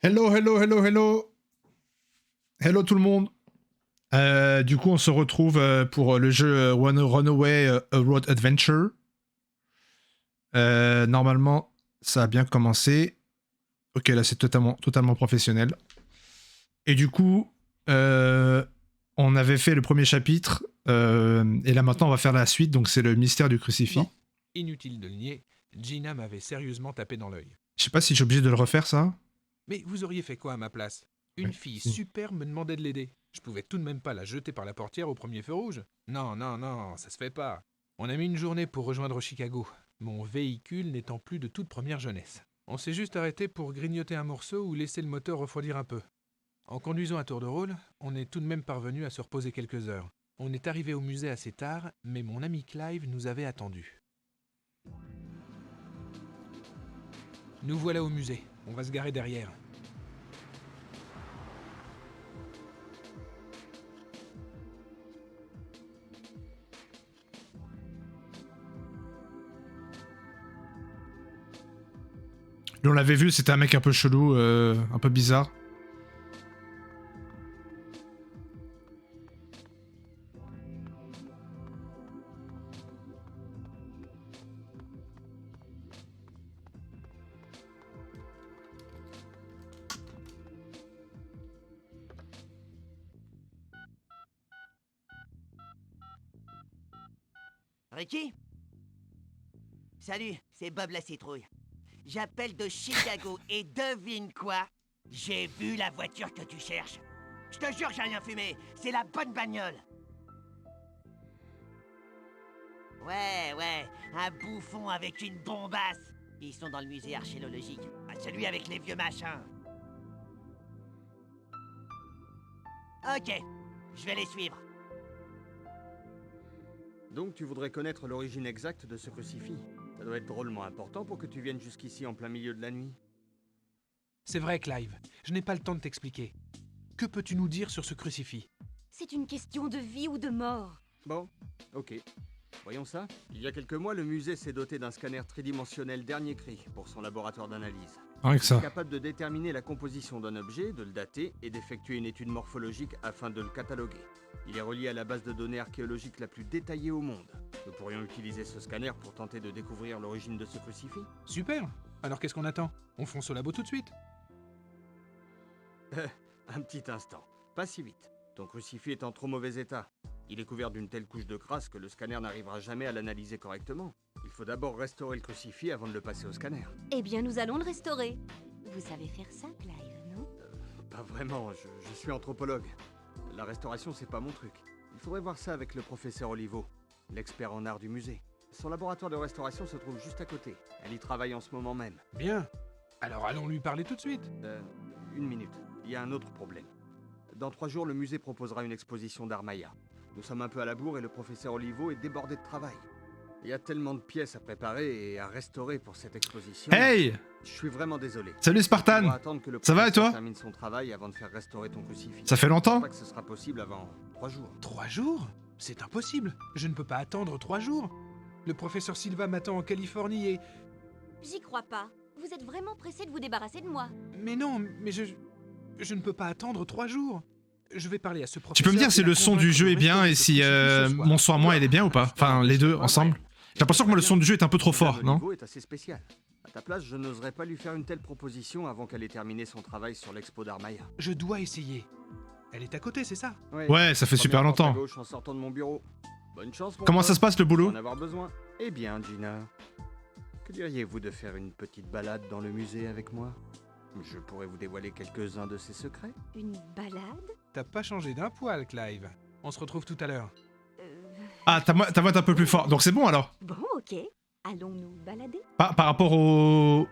Hello, hello, hello, hello. Hello tout le monde. Du coup, on se retrouve pour le jeu Runaway A Road Adventure. Normalement, ça a bien commencé. Ok, là, c'est totalement professionnel. Et du coup, on avait fait le premier chapitre. Et là, maintenant, on va faire la suite. Donc, c'est le mystère du crucifix. Bon, inutile de le nier, Gina m'avait sérieusement tapé dans l'œil. Je sais pas si j'ai obligé de le refaire, ça. Mais vous auriez fait quoi à ma place? Une Ouais. fille super me demandait de l'aider. Je pouvais tout de même pas la jeter par la portière au premier feu rouge. Non, non, non, ça se fait pas. On a mis une journée pour rejoindre Chicago, mon véhicule n'étant plus de toute première jeunesse. On s'est juste arrêté pour grignoter un morceau ou laisser le moteur refroidir un peu. En conduisant à tour de rôle, on est tout de même parvenu à se reposer quelques heures. On est arrivé au musée assez tard, mais mon ami Clive nous avait attendus. Nous voilà au musée. On va se garer derrière. Lui, on l'avait vu, c'était un mec un peu chelou, un peu bizarre. Ricky? Salut, c'est Bob la citrouille. J'appelle de Chicago et devine quoi? J'ai vu la voiture que tu cherches. Je te jure, j'ai rien fumé. C'est la bonne bagnole. Ouais, un bouffon avec une bombasse. Ils sont dans le musée archéologique. Celui avec les vieux machins. Ok, je vais les suivre. Donc tu voudrais connaître l'origine exacte de ce crucifix? Ça doit être drôlement important pour que tu viennes jusqu'ici en plein milieu de la nuit. C'est vrai, Clive. Je n'ai pas le temps de t'expliquer. Que peux-tu nous dire sur ce crucifix? C'est une question de vie ou de mort. Bon, ok. Voyons ça. Il y a quelques mois, le musée s'est doté d'un scanner tridimensionnel dernier cri pour son laboratoire d'analyse. Rien que ça. Capable de déterminer la composition d'un objet, de le dater et d'effectuer une étude morphologique afin de le cataloguer. Il est relié à la base de données archéologiques la plus détaillée au monde. Nous pourrions utiliser ce scanner pour tenter de découvrir l'origine de ce crucifix. Super. Alors qu'est-ce qu'on attend? On fonce au labo tout de suite. Un petit instant. Pas si vite. Ton crucifix est en trop mauvais état. Il est couvert d'une telle couche de crasse que le scanner n'arrivera jamais à l'analyser correctement. Il faut d'abord restaurer le crucifix avant de le passer au scanner. Eh bien, nous allons le restaurer. Vous savez faire ça, Clive, non? Pas vraiment, je suis anthropologue. La restauration, c'est pas mon truc. Il faudrait voir ça avec le professeur Olivo, l'expert en art du musée. Son laboratoire de restauration se trouve juste à côté. Elle y travaille en ce moment même. Bien. Alors allons lui parler tout de suite. Une minute. Il y a un autre problème. Dans 3 jours, le musée proposera une exposition d'art maya. Nous sommes un peu à la bourre et le professeur Olivo est débordé de travail. Il y a tellement de pièces à préparer et à restaurer pour cette exposition. Hey! Je suis vraiment désolé. Salut On Spartan! va attendre que le Ça va et professeur toi? termine son travail avant de faire restaurer ton crucifix. Ça fait Je longtemps? pense pas que ce sera possible avant 3 jours. 3 jours? C'est impossible. Je ne peux pas attendre 3 jours. Le professeur Silva m'attend en Californie et... J'y crois pas. Vous êtes vraiment pressé de vous débarrasser de moi. Mais non, mais je ne peux pas attendre 3 jours. Je vais parler à ce professeur... Tu peux me dire si et la le son du convaincre jeu de est bien restaurer et ce si crucifix ce soir. mon son à moi il est bien ou pas? Enfin, les deux ensemble. J'ai l'impression que moi, le son du jeu est un peu trop fort, Madame non? Olivo est assez spécial. À ta place, je n'oserais pas lui faire une telle proposition avant qu'elle ait terminé son travail sur l'expo d'art maya. Je dois essayer. Elle est à côté, c'est ça? Ouais, ça fait super Première porte à longtemps. gauche en sortant de mon bureau. Bonne chance, mon Comment ça pote. se passe le Tu vas boulot? en avoir besoin. Eh bien, Gina, que diriez-vous de faire une petite balade dans le musée avec moi? Je pourrais vous dévoiler quelques-uns de ses secrets. Une balade? T'as pas changé d'un poil, Clive. On se retrouve tout à l'heure. Ah, ta voix est un peu plus forte, donc c'est bon alors. Bon, ok. Allons nous balader? Par rapport au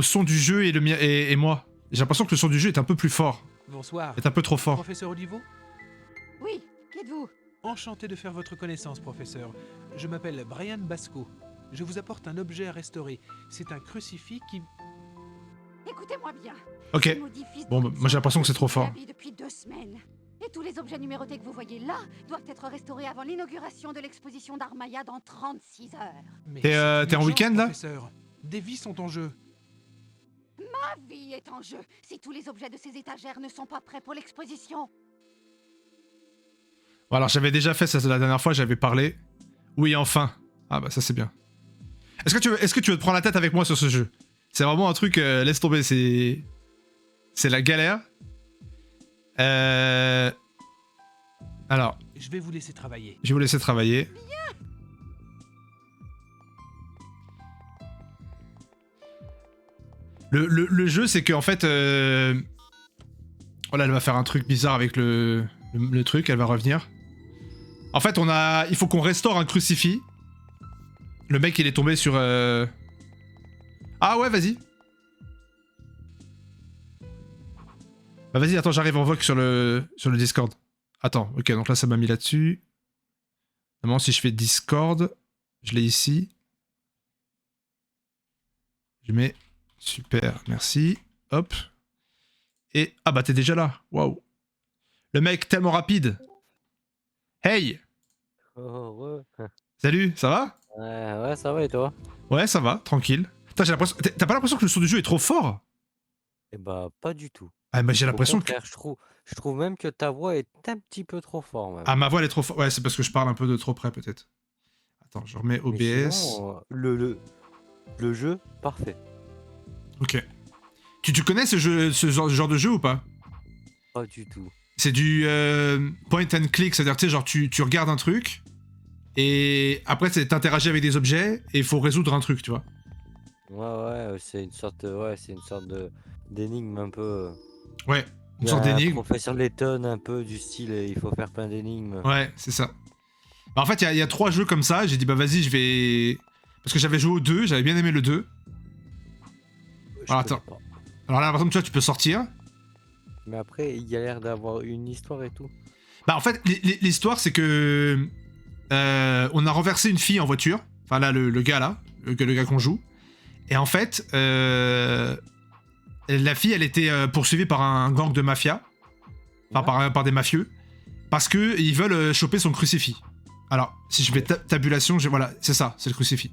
son du jeu et, le mien, et moi. J'ai l'impression que le son du jeu est un peu plus fort. Bonsoir. Est un peu trop fort. Professeur Olivo? Oui, qui êtes-vous? Enchanté de faire votre connaissance, professeur. Je m'appelle Brian Basco. Je vous apporte un objet à restaurer. C'est un crucifix qui... Écoutez-moi bien. Ok. Ce maudit fils Bon, de bah, moi j'ai l'impression que c'est trop fort. habille depuis 2 semaines. Et tous les objets numérotés que vous voyez là doivent être restaurés avant l'inauguration de l'exposition d'art maya dans 36 heures. Mais T'es, c'est t'es en urgent, week-end, là? professeur. Des vies sont en jeu. Ma Ma vie est en jeu si tous les objets de ces étagères ne sont pas prêts pour l'exposition. Bon, alors j'avais déjà fait ça la dernière fois, j'avais parlé. Oui, enfin. Ah bah ça c'est bien. Est-ce que tu veux te prendre la tête avec moi sur ce jeu? C'est vraiment un truc, laisse tomber, c'est la galère. Alors, Je vais vous laisser travailler. je vais vous laisser travailler. Le jeu, c'est qu'en fait... Oh là, elle va faire un truc bizarre avec le truc, elle va revenir. En fait, il faut qu'on restaure un crucifix. Le mec, il est tombé sur... Ah ouais, vas-y. Bah vas-y, attends, j'arrive en vogue sur le Discord. Attends, ok, donc là, ça m'a mis là-dessus. Normalement, si je fais Discord, je l'ai ici. Je mets... Super, merci. Hop. Et... Ah bah t'es déjà là. Waouh. Le mec tellement rapide. Hey. Oh, ouais. Salut, ça va? Ouais, ça va et toi? Ouais, ça va, tranquille. Putain, j'ai l'impression... T'as pas l'impression que le son du jeu est trop fort? Eh bah, pas du tout. Ah bah j'ai Au l'impression que... contraire, je trouve même que ta voix est un petit peu trop forte, même. Ah, ma voix elle est trop forte. Ouais, c'est parce que je parle un peu de trop près peut-être. Attends, je remets Mais OBS. sinon, le jeu, parfait. Ok. Tu connais ce genre de jeu ou pas? Pas du tout. C'est du point and click, c'est-à-dire tu sais, genre tu regardes un truc et après t'interagis avec des objets et il faut résoudre un truc, tu vois. Ouais, c'est une sorte de d'énigme un peu. Ouais, une Il y sorte a un d'énigme. Professeur Layton un peu du style, il faut faire plein d'énigmes. Ouais, c'est ça. Bah, en fait, il y a 3 jeux comme ça, j'ai dit bah vas-y, je vais... Parce que j'avais joué au 2, j'avais bien aimé le 2. Je Alors, connais attends. pas. Alors là, par exemple, tu vois, tu peux sortir. Mais après, il y a l'air d'avoir une histoire et tout. Bah en fait, l'histoire c'est que... on a renversé une fille en voiture. Enfin là, le gars là, le gars qu'on joue. Et en fait, la fille, elle était poursuivie par un gang de mafia. Enfin, par des mafieux. Parce que ils veulent choper son crucifix. Alors, si je fais tabulation, voilà, c'est ça, c'est le crucifix.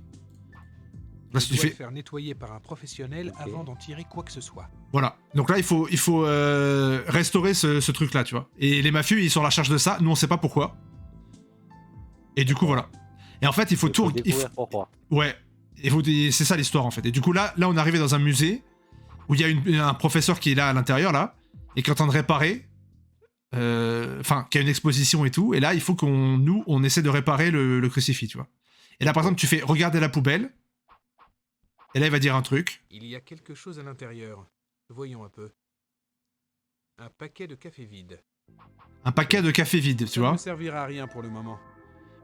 Là, si Je tu dois le fais... faire nettoyer par un professionnel Ok. avant d'en tirer quoi que ce soit. Voilà. Donc là, il faut restaurer ce truc-là, tu vois. Et les mafieux, ils sont à la charge de ça. Nous, on sait pas pourquoi. Et du coup, voilà. Et en fait, il faut Il tout... faut il faut- découvrir pourquoi. Ouais. C'est ça l'histoire, en fait. Et du coup, là, on est arrivé dans un musée où il y a un professeur qui est là à l'intérieur, là, et qui est en train de réparer... Enfin, qui a une exposition et tout. Et là, il faut on essaie de réparer le crucifix, tu vois. Et là, par exemple, tu fais regarder la poubelle. Et là, il va dire un truc. Il y a quelque chose à l'intérieur. Voyons un peu. Un paquet de café vide. Un paquet de café vide, tu Ça vois. ne servira à rien pour le moment.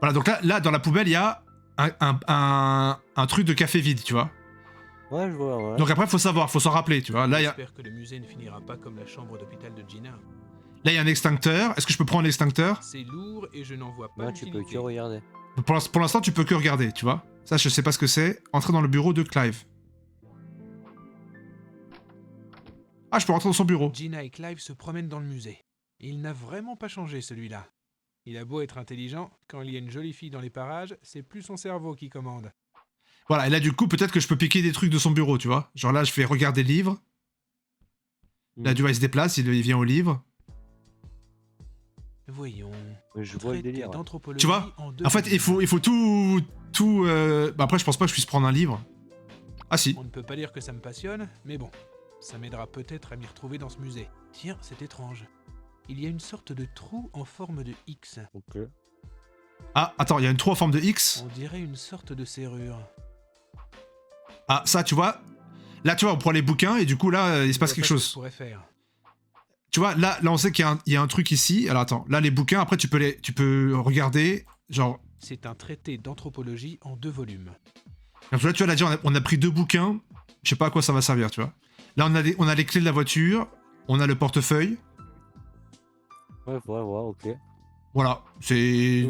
Voilà, donc là, dans la poubelle, il y a un truc de café vide, tu vois. Ouais, je vois, ouais. Donc après, faut savoir, faut s'en rappeler, tu vois. Là, il y a J'espère que le musée ne finira pas comme la chambre d'hôpital de Gina. un extincteur. Est-ce que je peux prendre l'extincteur? C'est lourd et je n'en vois pas Là, tu peux l'utilité. que regarder. Pour l'instant, tu peux que regarder, tu vois. Ça, je sais pas ce que c'est. Entrer dans le bureau de Clive. Ah, je peux rentrer dans son bureau. Gina et Clive se promènent dans le musée. Il n'a vraiment pas changé, celui-là. Il a beau être intelligent, quand il y a une jolie fille dans les parages, c'est plus son cerveau qui commande. Voilà, et là, du coup, peut-être que je peux piquer des trucs de son bureau, tu vois. Genre là, je fais regarder le livre. Là, tu vois, il se déplace, il vient au livre. Voyons. Je vois le Traité délire. d'anthropologie Tu vois, en deux En fait, il volumes. faut tout... Bah après, je pense pas que je puisse prendre un livre. Ah si. On ne peut pas dire que ça me passionne, mais bon, ça m'aidera peut-être à m'y retrouver dans ce musée. Tiens, c'est étrange. Il y a une sorte de trou en forme de X. Ok. Ah, attends, il y a une trou en forme de X. On dirait une sorte de serrure. Ah, ça, tu vois. Là, tu vois, on prend les bouquins et du coup, là, il se passe Je vois quelque pas ce que chose. je pourrais faire. Tu vois, là, on sait qu'il y a un truc ici. Alors, attends. Là, les bouquins, après, tu peux regarder. Genre... C'est un traité d'anthropologie en 2 volumes. Donc, là, tu vois, là, déjà, on a pris 2 bouquins. Je sais pas à quoi ça va servir, tu vois. Là, on a les clés de la voiture. On a le portefeuille. Ouais, ok. Voilà. C'est...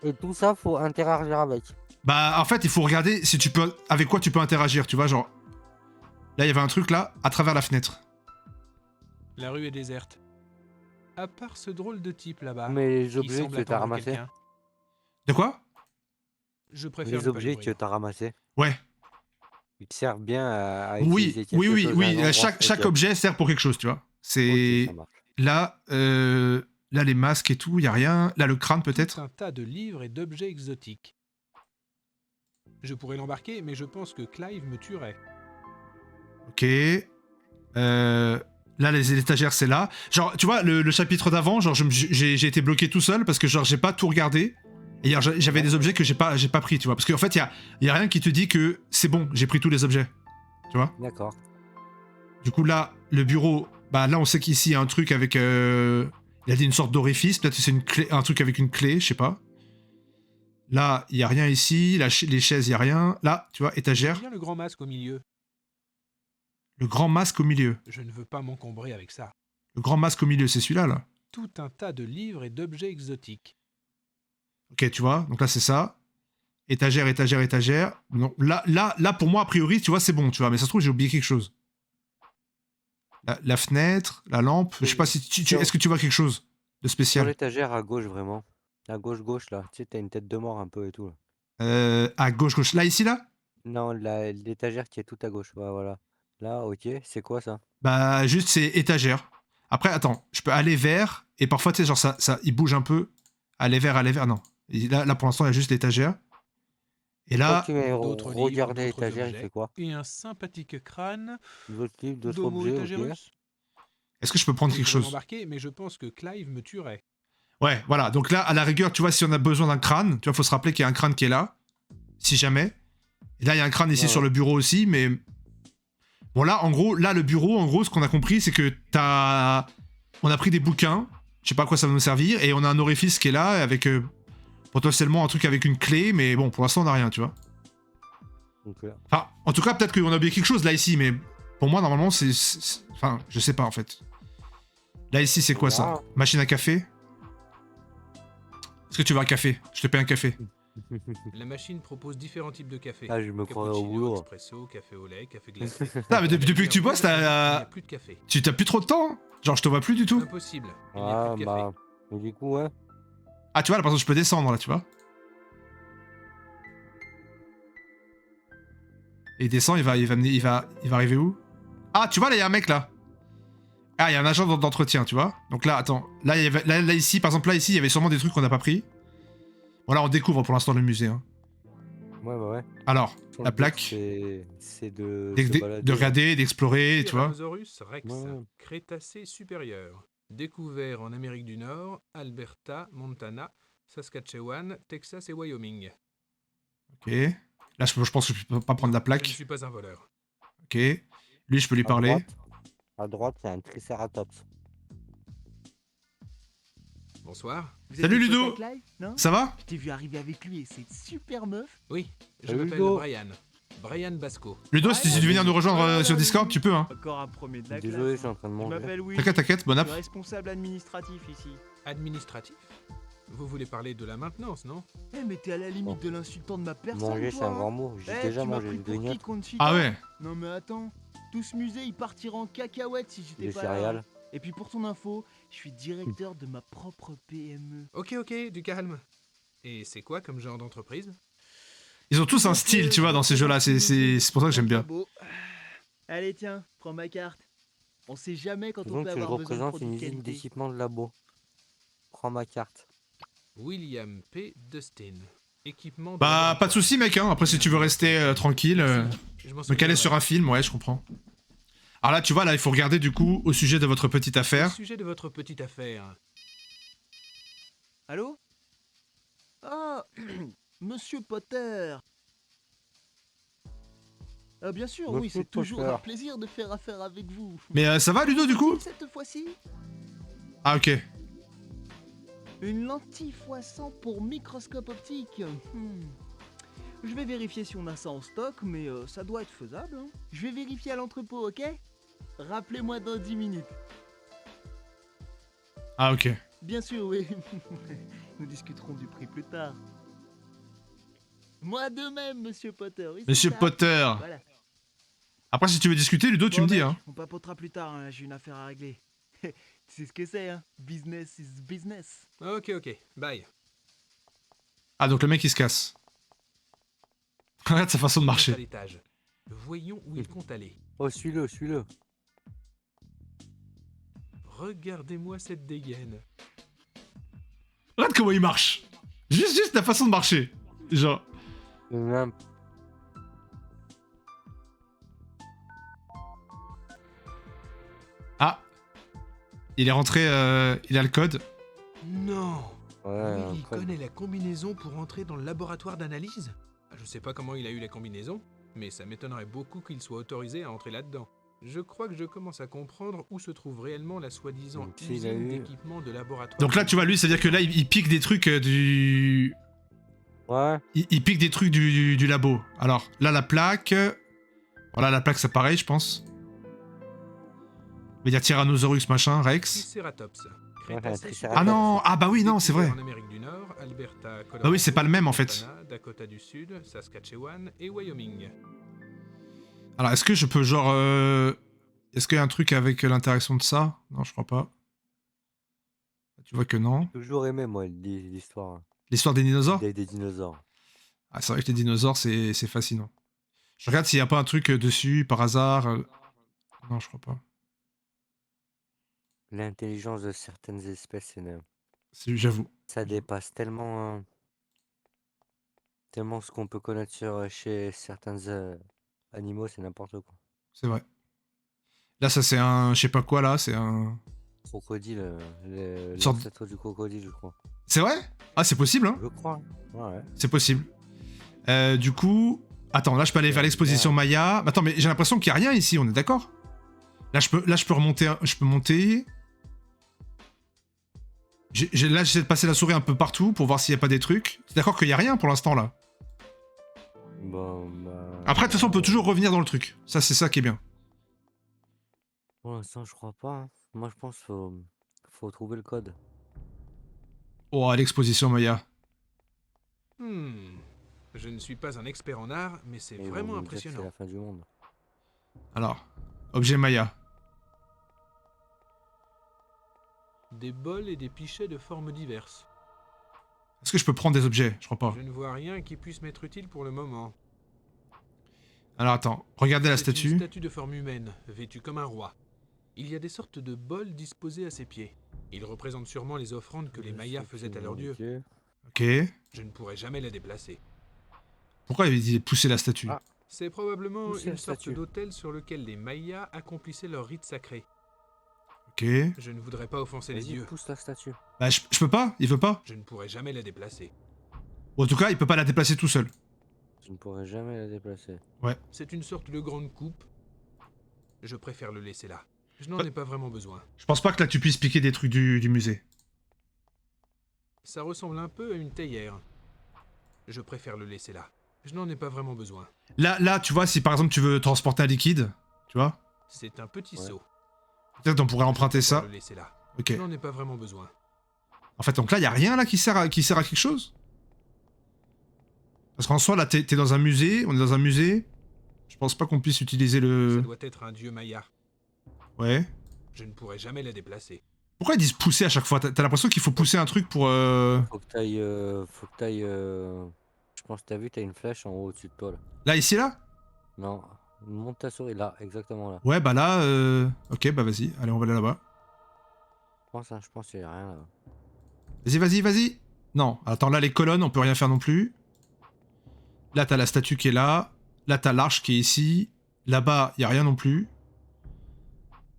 Et tout ça, faut interagir avec. Bah, en fait, il faut regarder si tu peux... Avec quoi tu peux interagir, tu vois, genre... Là, il y avait un truc, là, à travers la fenêtre. La rue est déserte. À part ce drôle de type là-bas. Mais les qui objets semble que t'as attendre ramassés. quelqu'un. De quoi? Je préfère Les ne pas objets que l'ouvrir. t'as ramassés. Ouais. Ils te servent bien à Oui, utiliser quelque oui, oui, chose à oui. un endroit. Chaque Ok, objet sert pour quelque chose, tu vois. ok, C'est ça marche. là, là les masques et tout, y a rien. Là le crâne Tout peut-être. un tas de livres et d'objets exotiques. Je pourrais l'embarquer, mais je pense que Clive me tuerait. Ok. Là les étagères c'est là. Genre tu vois le chapitre d'avant, genre j'ai été bloqué tout seul parce que genre j'ai pas tout regardé. Et genre, j'avais des objets que j'ai pas pris, tu vois. Parce qu'en fait y a rien qui te dit que c'est bon, j'ai pris tous les objets, tu vois. D'accord. Du coup, là, le bureau, bah là, on sait qu'ici, il y a un truc avec. Il a dit une sorte d'orifice, peut-être que c'est une clé, un truc avec une clé, je sais pas. Là, il y a rien ici. Là, les chaises, il y a rien. Là, tu vois, J'aime étagère. bien le grand masque au milieu. Le grand masque au milieu. Je ne veux pas m'encombrer avec ça. Le grand masque au milieu, c'est celui-là, là. Tout un tas de livres et d'objets exotiques. Ok, tu vois. Donc là, c'est ça. Étagère, étagère, étagère. Non, là, pour moi, a priori, tu vois, c'est bon, tu vois. Mais ça se trouve, j'ai oublié quelque chose. La fenêtre, la lampe. Je sais pas si est-ce que tu vois quelque chose de Sur spécial. l'étagère à gauche, vraiment. À gauche, là. Tu sais, t'as une tête de mort un peu et tout. Là. À gauche, gauche. Là, ici, là. Non, l'étagère qui est tout à gauche. Ouais, voilà. Là, ok. C'est quoi ça? Bah, juste, c'est étagère. Après, attends, je peux aller vers, et parfois, tu sais, genre, il bouge un peu. Aller vers, non. Et là, pour l'instant, il y a juste l'étagère. Et Quand là, tu mets D'autres livres, regarder d'autres l'étagère, il objets. fait quoi? Et un sympathique crâne D'autres livres, d'autres d'Homo objets, ok. Etagerus. est-ce que je peux prendre Je quelque pourrais chose? l'embarquer, mais je pense que Clive me tuerait. Ouais, voilà. Donc là, à la rigueur, tu vois, si on a besoin d'un crâne, tu vois, faut se rappeler qu'il y a un crâne qui est là. Si jamais. Et là, il y a un crâne ici Ouais, sur ouais. le bureau aussi, mais. Bon, là, en gros, le bureau, en gros, ce qu'on a compris, c'est que t'as. On a pris des bouquins, je sais pas à quoi ça va nous servir, et on a un orifice qui est là, avec potentiellement un truc avec une clé, mais bon, pour l'instant, on a rien, tu vois. Donc, Enfin, en tout cas, peut-être qu'on a oublié quelque chose là, ici, mais pour moi, normalement, Enfin, je sais pas, en fait. Là, ici, c'est quoi ça? Voilà. Machine à café? Est-ce que tu veux un café? Je te paye un café. La machine propose différents types de café. Ah, je me croirais au Cappuccino, boulot. expresso, café au lait, café glacé. Ah, mais depuis que tu bosses, Il n'y a t'as. plus de café. Tu t'as plus trop de temps, hein. Genre, je te vois plus du tout. Impossible. Il n'y a Ah, plus de café. bah. Mais du coup, ouais. Ah, tu vois, là, par exemple, je peux descendre, là, tu vois. Et il descend, il va arriver où? Ah, tu vois, là, il y a un mec, là. Ah, il y a un agent d'entretien, tu vois. Donc là, attends. Là, là, ici, par exemple, là, ici, il y avait sûrement des trucs qu'on n'a pas pris. Bon, là, on découvre pour l'instant le musée. Hein. Ouais, bah ouais. Alors, Le la but, plaque. C'est de se De balader. regarder, d'explorer, tu vois. Tyrannosaurus rex, Ouais. Crétacé supérieur. Découvert en Amérique du Nord, Alberta, Montana, Saskatchewan, Texas et Wyoming. Ok. Là, je pense que je peux pas prendre la Je ne plaque. suis pas un voleur. Ok. Lui, je peux lui parler. À droite, c'est un Triceratops. Bonsoir. Vous êtes Salut, le Ludo. pote à Clive, non? Ça va? Je t'ai vu arriver avec lui et c'est une super meuf. Oui, je Salut, m'appelle Hugo. Brian. Brian Basco. Ludo, si tu veux venir nous rejoindre sur Discord, tu peux, hein. Encore un premier de la Désolé, je classe. suis en train de Je manger. m'appelle Will. T'inquiète, bon Je app. suis responsable administratif ici. Administratif. Vous voulez parler de la maintenance, non? Eh mais t'es à la limite de l'insultant de ma personne, Manger, c'est toi, un hein. grand mot. J'ai Eh, déjà tu m'as mangé pris des pour qui, grignotes, Conchita? Ah ouais. Non mais attends, tout ce musée il partira en cacahuète si j'étais des pas là. céréales. Et puis pour ton info, je suis directeur de ma propre PME. Ok, du calme. Et c'est quoi comme genre d'entreprise? Ils ont tous un Donc, style, tu vois, dans ces jeux-là. C'est pour ça que j'aime bien. Beau. Allez tiens, prends ma carte. On sait jamais quand on Donc, peut tu avoir besoin de représentes produits une de usine qualité. d'équipement de labo. Prends ma carte. William P. Dustin. Équipement de Bah, laboratoire. pas de soucis, mec, hein. Après, si tu veux rester tranquille, Je m'en me caler souviendrai. sur un film, ouais, je comprends. Alors là, tu vois, là, il faut regarder, du coup, au sujet de votre petite Au affaire. sujet de votre petite affaire. Allô? Ah, Monsieur Potter. Ah bien sûr, oui, Monsieur c'est toujours Potter. un plaisir de faire affaire avec vous. Mais ça va, Ludo, du coup? Cette fois-ci, Ah, ok. une lentille x100 pour microscope optique. Je vais vérifier si on a ça en stock, mais ça doit être faisable. Hein. Je vais vérifier à l'entrepôt, ok? Rappelez-moi dans 10 minutes. Ah, ok. Bien sûr, oui. Nous discuterons du prix plus tard. Moi de même, Monsieur Potter. Oui, c'est Monsieur ça. Potter. Voilà. Après, si tu veux discuter, Ludo, tu Bon, me dis, mec, hein. On papotera plus tard, hein, j'ai une affaire à régler. Tu sais ce que c'est, hein? Business is business. Ok, bye. Ah, donc le mec, il se casse. Regarde sa façon de À marcher. l'étage. Voyons où il compte aller. Oh, suis-le, suis-le. Regardez-moi cette dégaine. Regarde comment il marche. Juste la façon de marcher. Genre. Même. Ah. Il est rentré, il a le code. Non. Ouais, Willy un code. connaît la combinaison pour entrer dans le laboratoire d'analyse. Je sais pas comment il a eu la combinaison, mais ça m'étonnerait beaucoup qu'il soit autorisé à entrer là-dedans. Je crois que je commence à comprendre où se trouve réellement la soi-disant Donc, s'il a usine eu- d'équipement de laboratoire. Donc là, tu vois, lui, c'est-à-dire que là, il pique des trucs du. Ouais. Il pique des trucs du labo. Alors, là, la plaque. Voilà, la plaque, c'est pareil, je pense. Il y a Tyrannosaurus, machin, Rex. Triceratops. Ouais, Crétacé Triceratops. Ah non, ah bah oui, non, c'est vrai. En Amérique du Nord, Alberta, Colorado, Bah oui, c'est pas le même, en fait. Montana, Dakota du Sud, Saskatchewan et Wyoming. Alors, est-ce que je peux, genre. Est-ce qu'il y a un truc avec l'interaction de ça? Non, je crois pas. Tu vois que non. J'ai toujours aimé, moi, l'histoire L'histoire des dinosaures? des dinosaures. Ah, c'est vrai que les dinosaures, c'est fascinant. Je regarde s'il y a pas un truc dessus, par hasard. Non, je crois pas. L'intelligence de certaines espèces, J'avoue. ça dépasse tellement, tellement ce qu'on peut connaître chez certains animaux, c'est n'importe quoi. C'est vrai. Là, ça, c'est un. Je sais pas quoi, là. C'est un. Crocodile, Une sorte- l'ancêtre du crocodile, je crois. C'est vrai? Ah, c'est possible, hein? Je crois. Ouais. C'est possible. Du coup. Attends, là, je peux aller vers l'exposition Maya. Attends, mais j'ai l'impression qu'il y a rien ici, on est d'accord? Là, je peux remonter. Je peux monter. Là, j'essaie de passer la souris un peu partout pour voir s'il n'y a pas des trucs. C'est d'accord qu'il y a rien pour l'instant, là. Bon, bah... Après, de toute façon, on peut toujours revenir dans le truc. Ça, c'est ça qui est bien. Pour l'instant, je crois pas, hein. Moi, je pense faut trouver le code. Oh, à l'exposition Maya. Je ne suis pas un expert en art, mais c'est Et ils vont vraiment nous dire que c'est impressionnant. la fin du monde. Alors, objet Maya. Des bols et des pichets de formes diverses. Est-ce que je peux prendre des objets? Je crois pas. Je ne vois rien qui puisse m'être utile pour le moment. Alors, attends. Regardez la C'est une statue. statue de forme humaine, vêtue comme un roi. Il y a des sortes de bols disposés à ses pieds. Ils représentent sûrement les offrandes que les Mayas faisaient à leurs dieux. Ok. Je ne pourrai jamais la déplacer. Pourquoi il avait dit pousser la statue? Ah. C'est probablement Pousser la une sorte statue. d'autel sur lequel les Mayas accomplissaient leurs rites sacrés. Ok. Je ne voudrais pas offenser les Vas-y, dieux. pousse la statue. Bah, je peux pas? Il veut pas? Je ne pourrai jamais la déplacer. Ou en tout cas, il peut pas la déplacer tout seul. Je ne pourrai jamais la déplacer. C'est une sorte de grande coupe. Je préfère le laisser là. Je n'en ai pas vraiment besoin. Je pense pas que là, tu puisses piquer des trucs du musée. Ça ressemble un peu à une théière. Je préfère le laisser là. Je n'en ai pas vraiment besoin. Là, tu vois, si par exemple tu veux transporter un liquide, tu vois, C'est un petit Ouais. seau. peut-être on pourrait emprunter Je préfère ça. le laisser là. Ok. Je n'en ai pas vraiment besoin. En fait, donc là, y a rien là qui sert à quelque chose? Parce qu'en soi, là, t'es dans un musée, on est dans un musée. Je pense pas qu'on puisse utiliser Ça le... doit être un dieu maya. Ouais. Je ne pourrai jamais la déplacer. Pourquoi ils disent pousser à chaque fois? T'as l'impression qu'il faut pousser un truc pour... Faut que t'ailles... Je pense que t'as vu, t'as une flèche en haut au-dessus de toi, là. Là, ici, là? Non, monte ta souris, là, exactement là. Ouais, bah là... Ok, bah vas-y. Allez, on va aller là-bas. Je pense qu'il y a rien là. Vas-y. Non, attends, là, les colonnes, on peut rien faire non plus. Là, t'as la statue qui est là. Là, t'as l'arche qui est ici. Là-bas, y a rien non plus.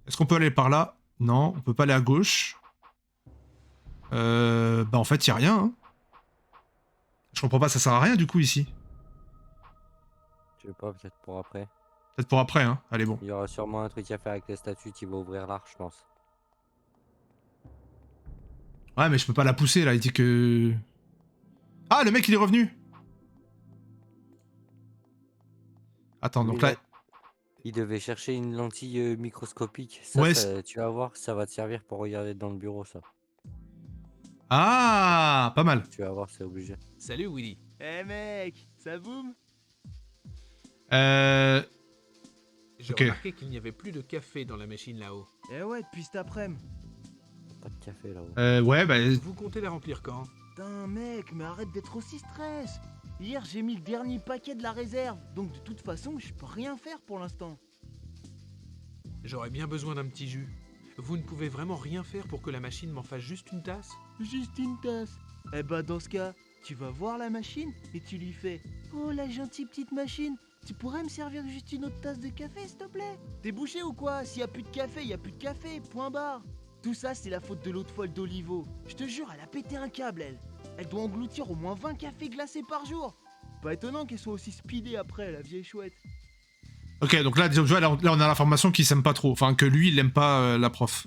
Est-ce qu'on peut aller par là? Non, on peut pas aller à gauche. Bah, en fait, y a rien. Hein. Je comprends pas, ça sert à rien, du coup, ici. Je sais pas, peut-être pour après. Peut-être pour après, hein. Allez, bon. Il y aura sûrement un truc à faire avec les statues qui va ouvrir l'arche, je pense. Ouais, mais je peux pas la pousser, là. Il dit que... Ah, le mec, il est revenu. Attends, donc là... Il devait chercher une lentille microscopique. Ça, Ouais, tu vas voir, ça va te servir pour regarder dans le bureau, ça. Ah, pas mal. Tu vas voir, c'est obligé. Salut Willy. Eh mec, ça boum? J'ai Ok. remarqué qu'il n'y avait plus de café dans la machine là-haut. Eh ouais, depuis cet après-midi. Pas de café là-haut. Ouais, bah... Vous comptez la remplir quand? Putain mec, mais arrête d'être aussi stress. Hier, j'ai mis le dernier paquet de la réserve, donc de toute façon, je peux rien faire pour l'instant. J'aurais bien besoin d'un petit jus. Vous ne pouvez vraiment rien faire pour que la machine m'en fasse juste une tasse? Juste une tasse. Eh bah, dans ce cas, tu vas voir la machine et tu lui fais « Oh, la gentille petite machine, tu pourrais me servir juste une autre tasse de café, s'il te plaît? T'es bouché ou quoi? S'il y a plus de café, il y a plus de café, point barre. » Tout ça, c'est la faute de l'autre folle d'Olivo. Je te jure, elle a pété un câble, elle. Elle doit engloutir au moins 20 cafés glacés par jour. Pas étonnant qu'elle soit aussi speedée après, la vieille chouette. Ok, donc là, disons, tu vois, là, on a l'information qu'il s'aime pas trop. Enfin, que lui, il aime pas la prof.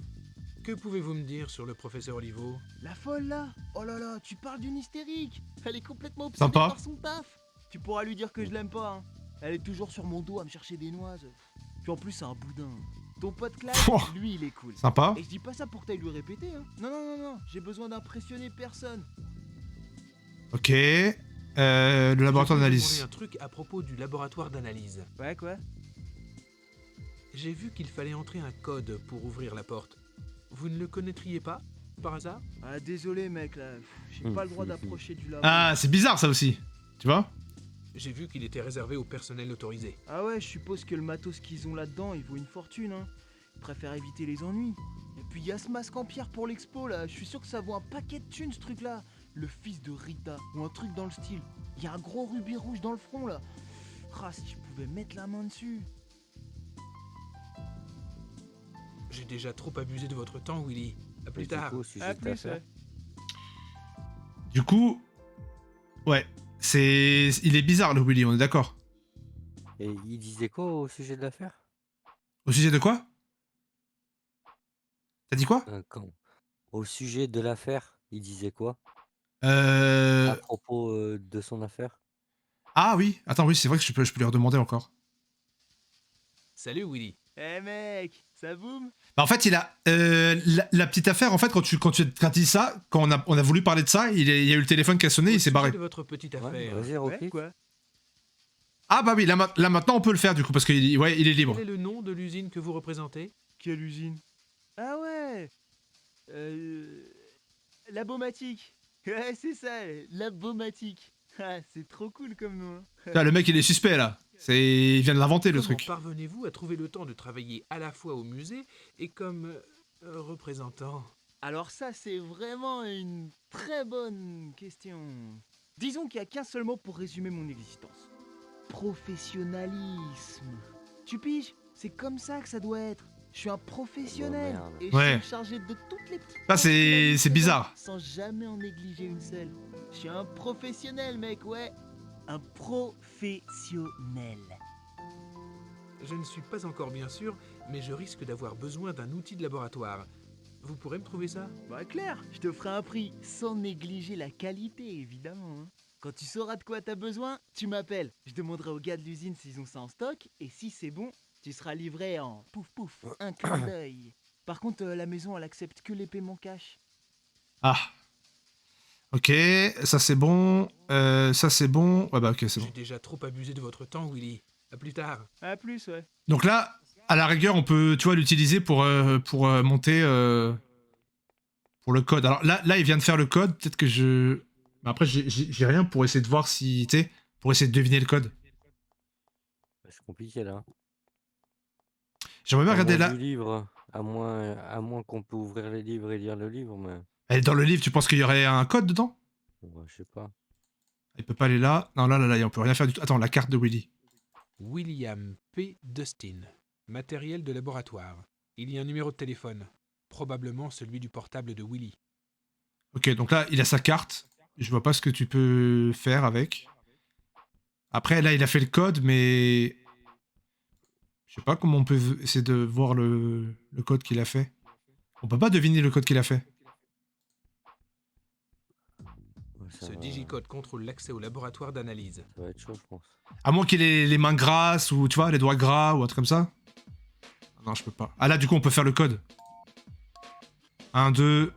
Que pouvez-vous me dire sur le professeur Olivo? La folle, là? Oh là là, tu parles d'une hystérique. Elle est complètement obsédée Sympa. par son taf. Tu pourras lui dire que je l'aime pas, hein. Elle est toujours sur mon dos à me chercher des noises. Puis en plus, c'est un boudin. Ton pote Clyde, Pouah. lui, il est cool. Sympa. Et je dis pas ça pour que t'ailles lui répéter, hein. Non, non, non, non, j'ai besoin d'impressionner personne. Ok. Le laboratoire Je voulais vous d'analyse. demander un truc à propos du laboratoire d'analyse. Ouais, quoi? J'ai vu qu'il fallait entrer un code pour ouvrir la porte. Vous ne le connaîtriez pas, par hasard? Ah, désolé, mec, là. J'ai pas le droit d'approcher du labo. Ah, c'est bizarre ça aussi. Tu vois? J'ai vu qu'il était réservé au personnel autorisé. Ah ouais, je suppose que le matos qu'ils ont là-dedans, il vaut une fortune, hein. Ils préfèrent éviter les ennuis. Et puis il y a ce masque en pierre pour l'expo, là. Je suis sûr que ça vaut un paquet de thunes, ce truc-là. Le fils de Rita, ou un truc dans le style. Il y a un gros rubis rouge dans le front, là. Ah, si je pouvais mettre la main dessus. J'ai déjà trop abusé de votre temps, Willy. À plus Et du tard. coup, au sujet À de plus, l'affaire, ouais. Du coup, ouais, il est bizarre le Willy, on est d'accord. Et il disait quoi au sujet de l'affaire? Au sujet de quoi? T'as dit quoi? Au sujet de l'affaire, il disait quoi? Euh... À propos de son affaire? Ah oui, attends, oui, c'est vrai que je peux lui redemander encore. Salut, Willy. Eh mec, ça boum? Bah, en fait, il a la petite affaire. En fait, quand tu dis ça, quand on a voulu parler de ça, il y a eu le téléphone qui a sonné, Au il s'est sujet barré. de votre petite Ouais, affaire. vas-y, repique. quoi? Ah bah oui, là maintenant on peut le faire du coup parce qu'il ouais, il est libre. Quel est le nom de l'usine que vous représentez? Quelle usine? Ah ouais, Labomatique. Ouais, c'est ça, Labomatique. Ah, c'est trop cool comme nom, hein. Là, le mec il est suspect là. Il vient de l'inventer le Comment truc. parvenez-vous à trouver le temps de travailler à la fois au musée et comme représentant? Alors ça, c'est vraiment une très bonne question. Disons qu'il n'y a qu'un seul mot pour résumer mon existence. Professionnalisme. Tu piges? C'est comme ça que ça doit être. Je suis un professionnel Oh, merde. et Ouais. je suis chargé de toutes les petites Ça, tâches de la vie c'est bizarre. sans jamais en négliger une seule. Je suis un professionnel, mec, ouais. Un professionnel. Je ne suis pas encore bien sûr, mais je risque d'avoir besoin d'un outil de laboratoire. Vous pourrez me trouver ça? Bah clair, je te ferai un prix sans négliger la qualité, évidemment, hein. Quand tu sauras de quoi t'as besoin, tu m'appelles. Je demanderai aux gars de l'usine s'ils ont ça en stock, et si c'est bon, tu seras livré en pouf pouf, un clin d'œil. Par contre, la maison, elle accepte que les paiements cash. Ah. Ok, ça c'est bon. Ça c'est bon. Ouais bah ok, c'est bon. J'ai déjà trop abusé de votre temps, Willy. À plus tard. À plus, ouais. Donc là, à la rigueur, on peut, tu vois, l'utiliser pour monter pour le code. Alors là, il vient de faire le code. Peut-être que je. Mais après, j'ai rien pour essayer de voir si, tu sais, pour essayer de deviner le code. C'est compliqué là. J'aimerais bien À regarder moins là. du livre, à moins qu'on peut ouvrir les livres et lire le livre, mais Et dans le livre, tu penses qu'il y aurait un code dedans? ouais, je sais pas. Il peut pas aller là. Non, là, on peut rien faire du tout. Attends, la carte de Willy. William P. Dustin. Matériel de laboratoire. Il y a un numéro de téléphone. Probablement celui du portable de Willy. Ok, donc là, il a sa carte. Je vois pas ce que tu peux faire avec. Après, là, il a fait le code, mais... Je sais pas comment on peut essayer de voir le code qu'il a fait. On peut pas deviner le code qu'il a fait. Ouais, Ce digicode contrôle l'accès au laboratoire d'analyse. ça va être chaud, je pense. À moins qu'il ait les mains grasses, ou tu vois, les doigts gras, ou un truc comme ça. Non, je peux pas. Ah là, du coup, on peut faire le code. 1, 2,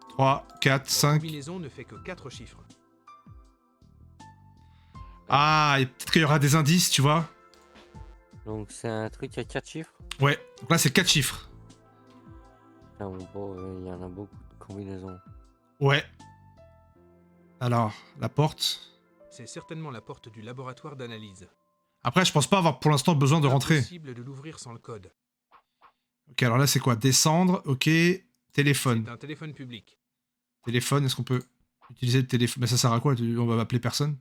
3, 4, La 5... combinaison ne fait que 4 chiffres. Ah, et peut-être qu'il y aura des indices, tu vois. Donc c'est un truc à 4 chiffres. Ouais, donc là, c'est 4 chiffres. Ah, bon, il y en a beaucoup de combinaisons. Ouais. Alors, la porte... C'est certainement la porte du laboratoire d'analyse. Après, je pense pas avoir pour l'instant besoin de rentrer. Impossible de l'ouvrir sans le code. Ok, alors là, c'est quoi? Descendre, ok. Téléphone. C'est un téléphone public. Téléphone, est-ce qu'on peut utiliser le téléphone? Mais ça sert à quoi? On va appeler personne?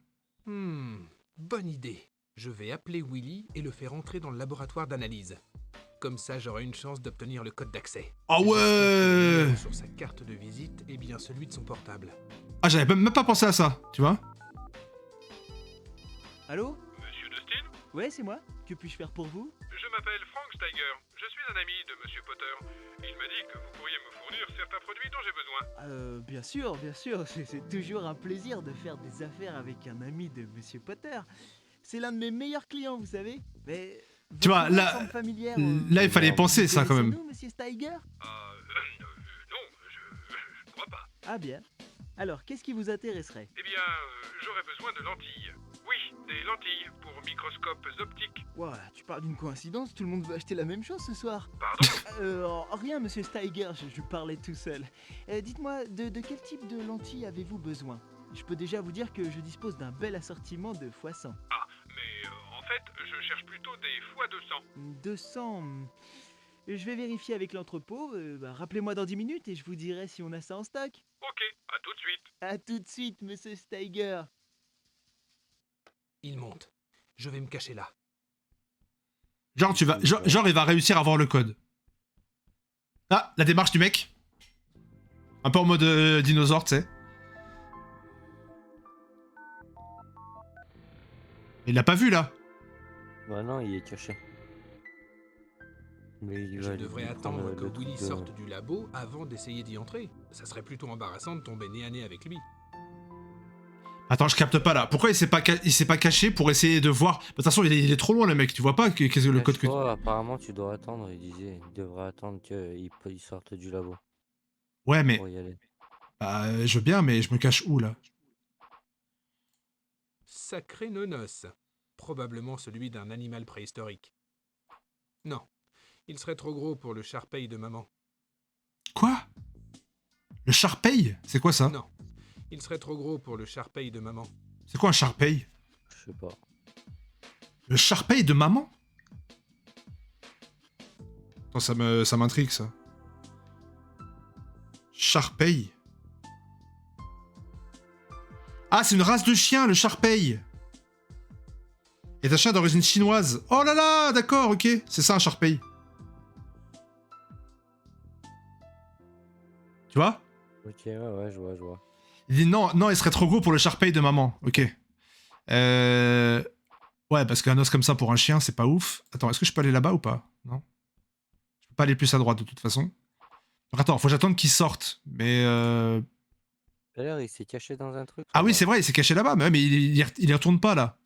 Bonne idée. Je vais appeler Willy et le faire entrer dans le laboratoire d'analyse. Comme ça, j'aurai une chance d'obtenir le code d'accès. Ah ouais! Le numéro sur sa carte de visite et bien celui de son portable. Ah, j'avais même pas pensé à ça, tu vois? Allô? Monsieur Dustin? Ouais, c'est moi. Que puis-je faire pour vous? Je m'appelle Frank Steiger. Je suis un ami de Monsieur Potter. Il m'a dit que vous pourriez me fournir certains produits dont j'ai besoin. Bien sûr, bien sûr. C'est toujours un plaisir de faire des affaires avec un ami de Monsieur Potter. C'est l'un de mes meilleurs clients, vous savez. Mais Tu vois, là, là, il fallait penser ça quand même. Nous, Monsieur Steiger? Non, je crois pas. Ah bien. Alors, qu'est-ce qui vous intéresserait? Eh bien, j'aurais besoin de lentilles. Oui, des lentilles pour microscopes optiques. Ouah, tu parles d'une coïncidence, tout le monde veut acheter la même chose ce soir. Pardon? Rien, Monsieur Steiger, je parlais tout seul. Dites-moi, de quel type de lentilles avez-vous besoin? Je peux déjà vous dire que je dispose d'un bel assortiment de x100. Ah, mais en fait, je cherche plutôt des x200. 200. Je vais vérifier avec l'entrepôt. Rappelez-moi dans 10 minutes et je vous dirai si on a ça en stock. Ok, à tout de suite. À tout de suite, Monsieur Steiger. Il monte. Je vais me cacher là. Genre, genre, il va réussir à avoir le code. Ah, la démarche du mec. Un peu en mode dinosaure, tu sais. Il l'a pas vu, là. Bah non, il est caché. Mais il Je va devrais lui attendre prendre que le truc Willy de- sorte du labo avant d'essayer d'y entrer. Ça serait plutôt embarrassant de tomber nez à nez avec lui. Attends, je capte pas là. Pourquoi il s'est pas caché pour essayer de voir? De toute façon, il est trop loin, le mec. Tu vois pas qu'est-ce que le code que. Cache-toi, apparemment, tu dois attendre. Il devrait attendre qu'il sorte du labo Ouais, mais. pour y aller. Bah, je veux bien, mais je me cache où là? Sacré nonos. Probablement celui d'un animal préhistorique. Non, il serait trop gros pour le charpei de maman. Quoi? Le Sharpei? C'est quoi ça? Non, il serait trop gros pour le charpei de maman. C'est quoi un Sharpei? Je sais pas. Le Sharpei de maman? Attends, ça m'intrigue ça. Sharpei. Ah, c'est une race de chien, le Sharpei. Et un chien d'origine chinoise. Oh là là, d'accord, ok. C'est ça un Sharpei. Tu vois? Ok, ouais, je vois. Il dit non, il serait trop gros pour le Sharpei de maman. Ok. Ouais, parce qu'un os comme ça pour un chien, c'est pas ouf. Attends, est-ce que je peux aller là-bas ou pas? Non. Je peux pas aller plus à droite de toute façon. Donc attends, faut que j'attende qu'il sorte. Mais Tout à l'heure, il s'est caché dans un truc. ah oui, là-bas. c'est vrai, il s'est caché là-bas. Mais il y retourne pas là.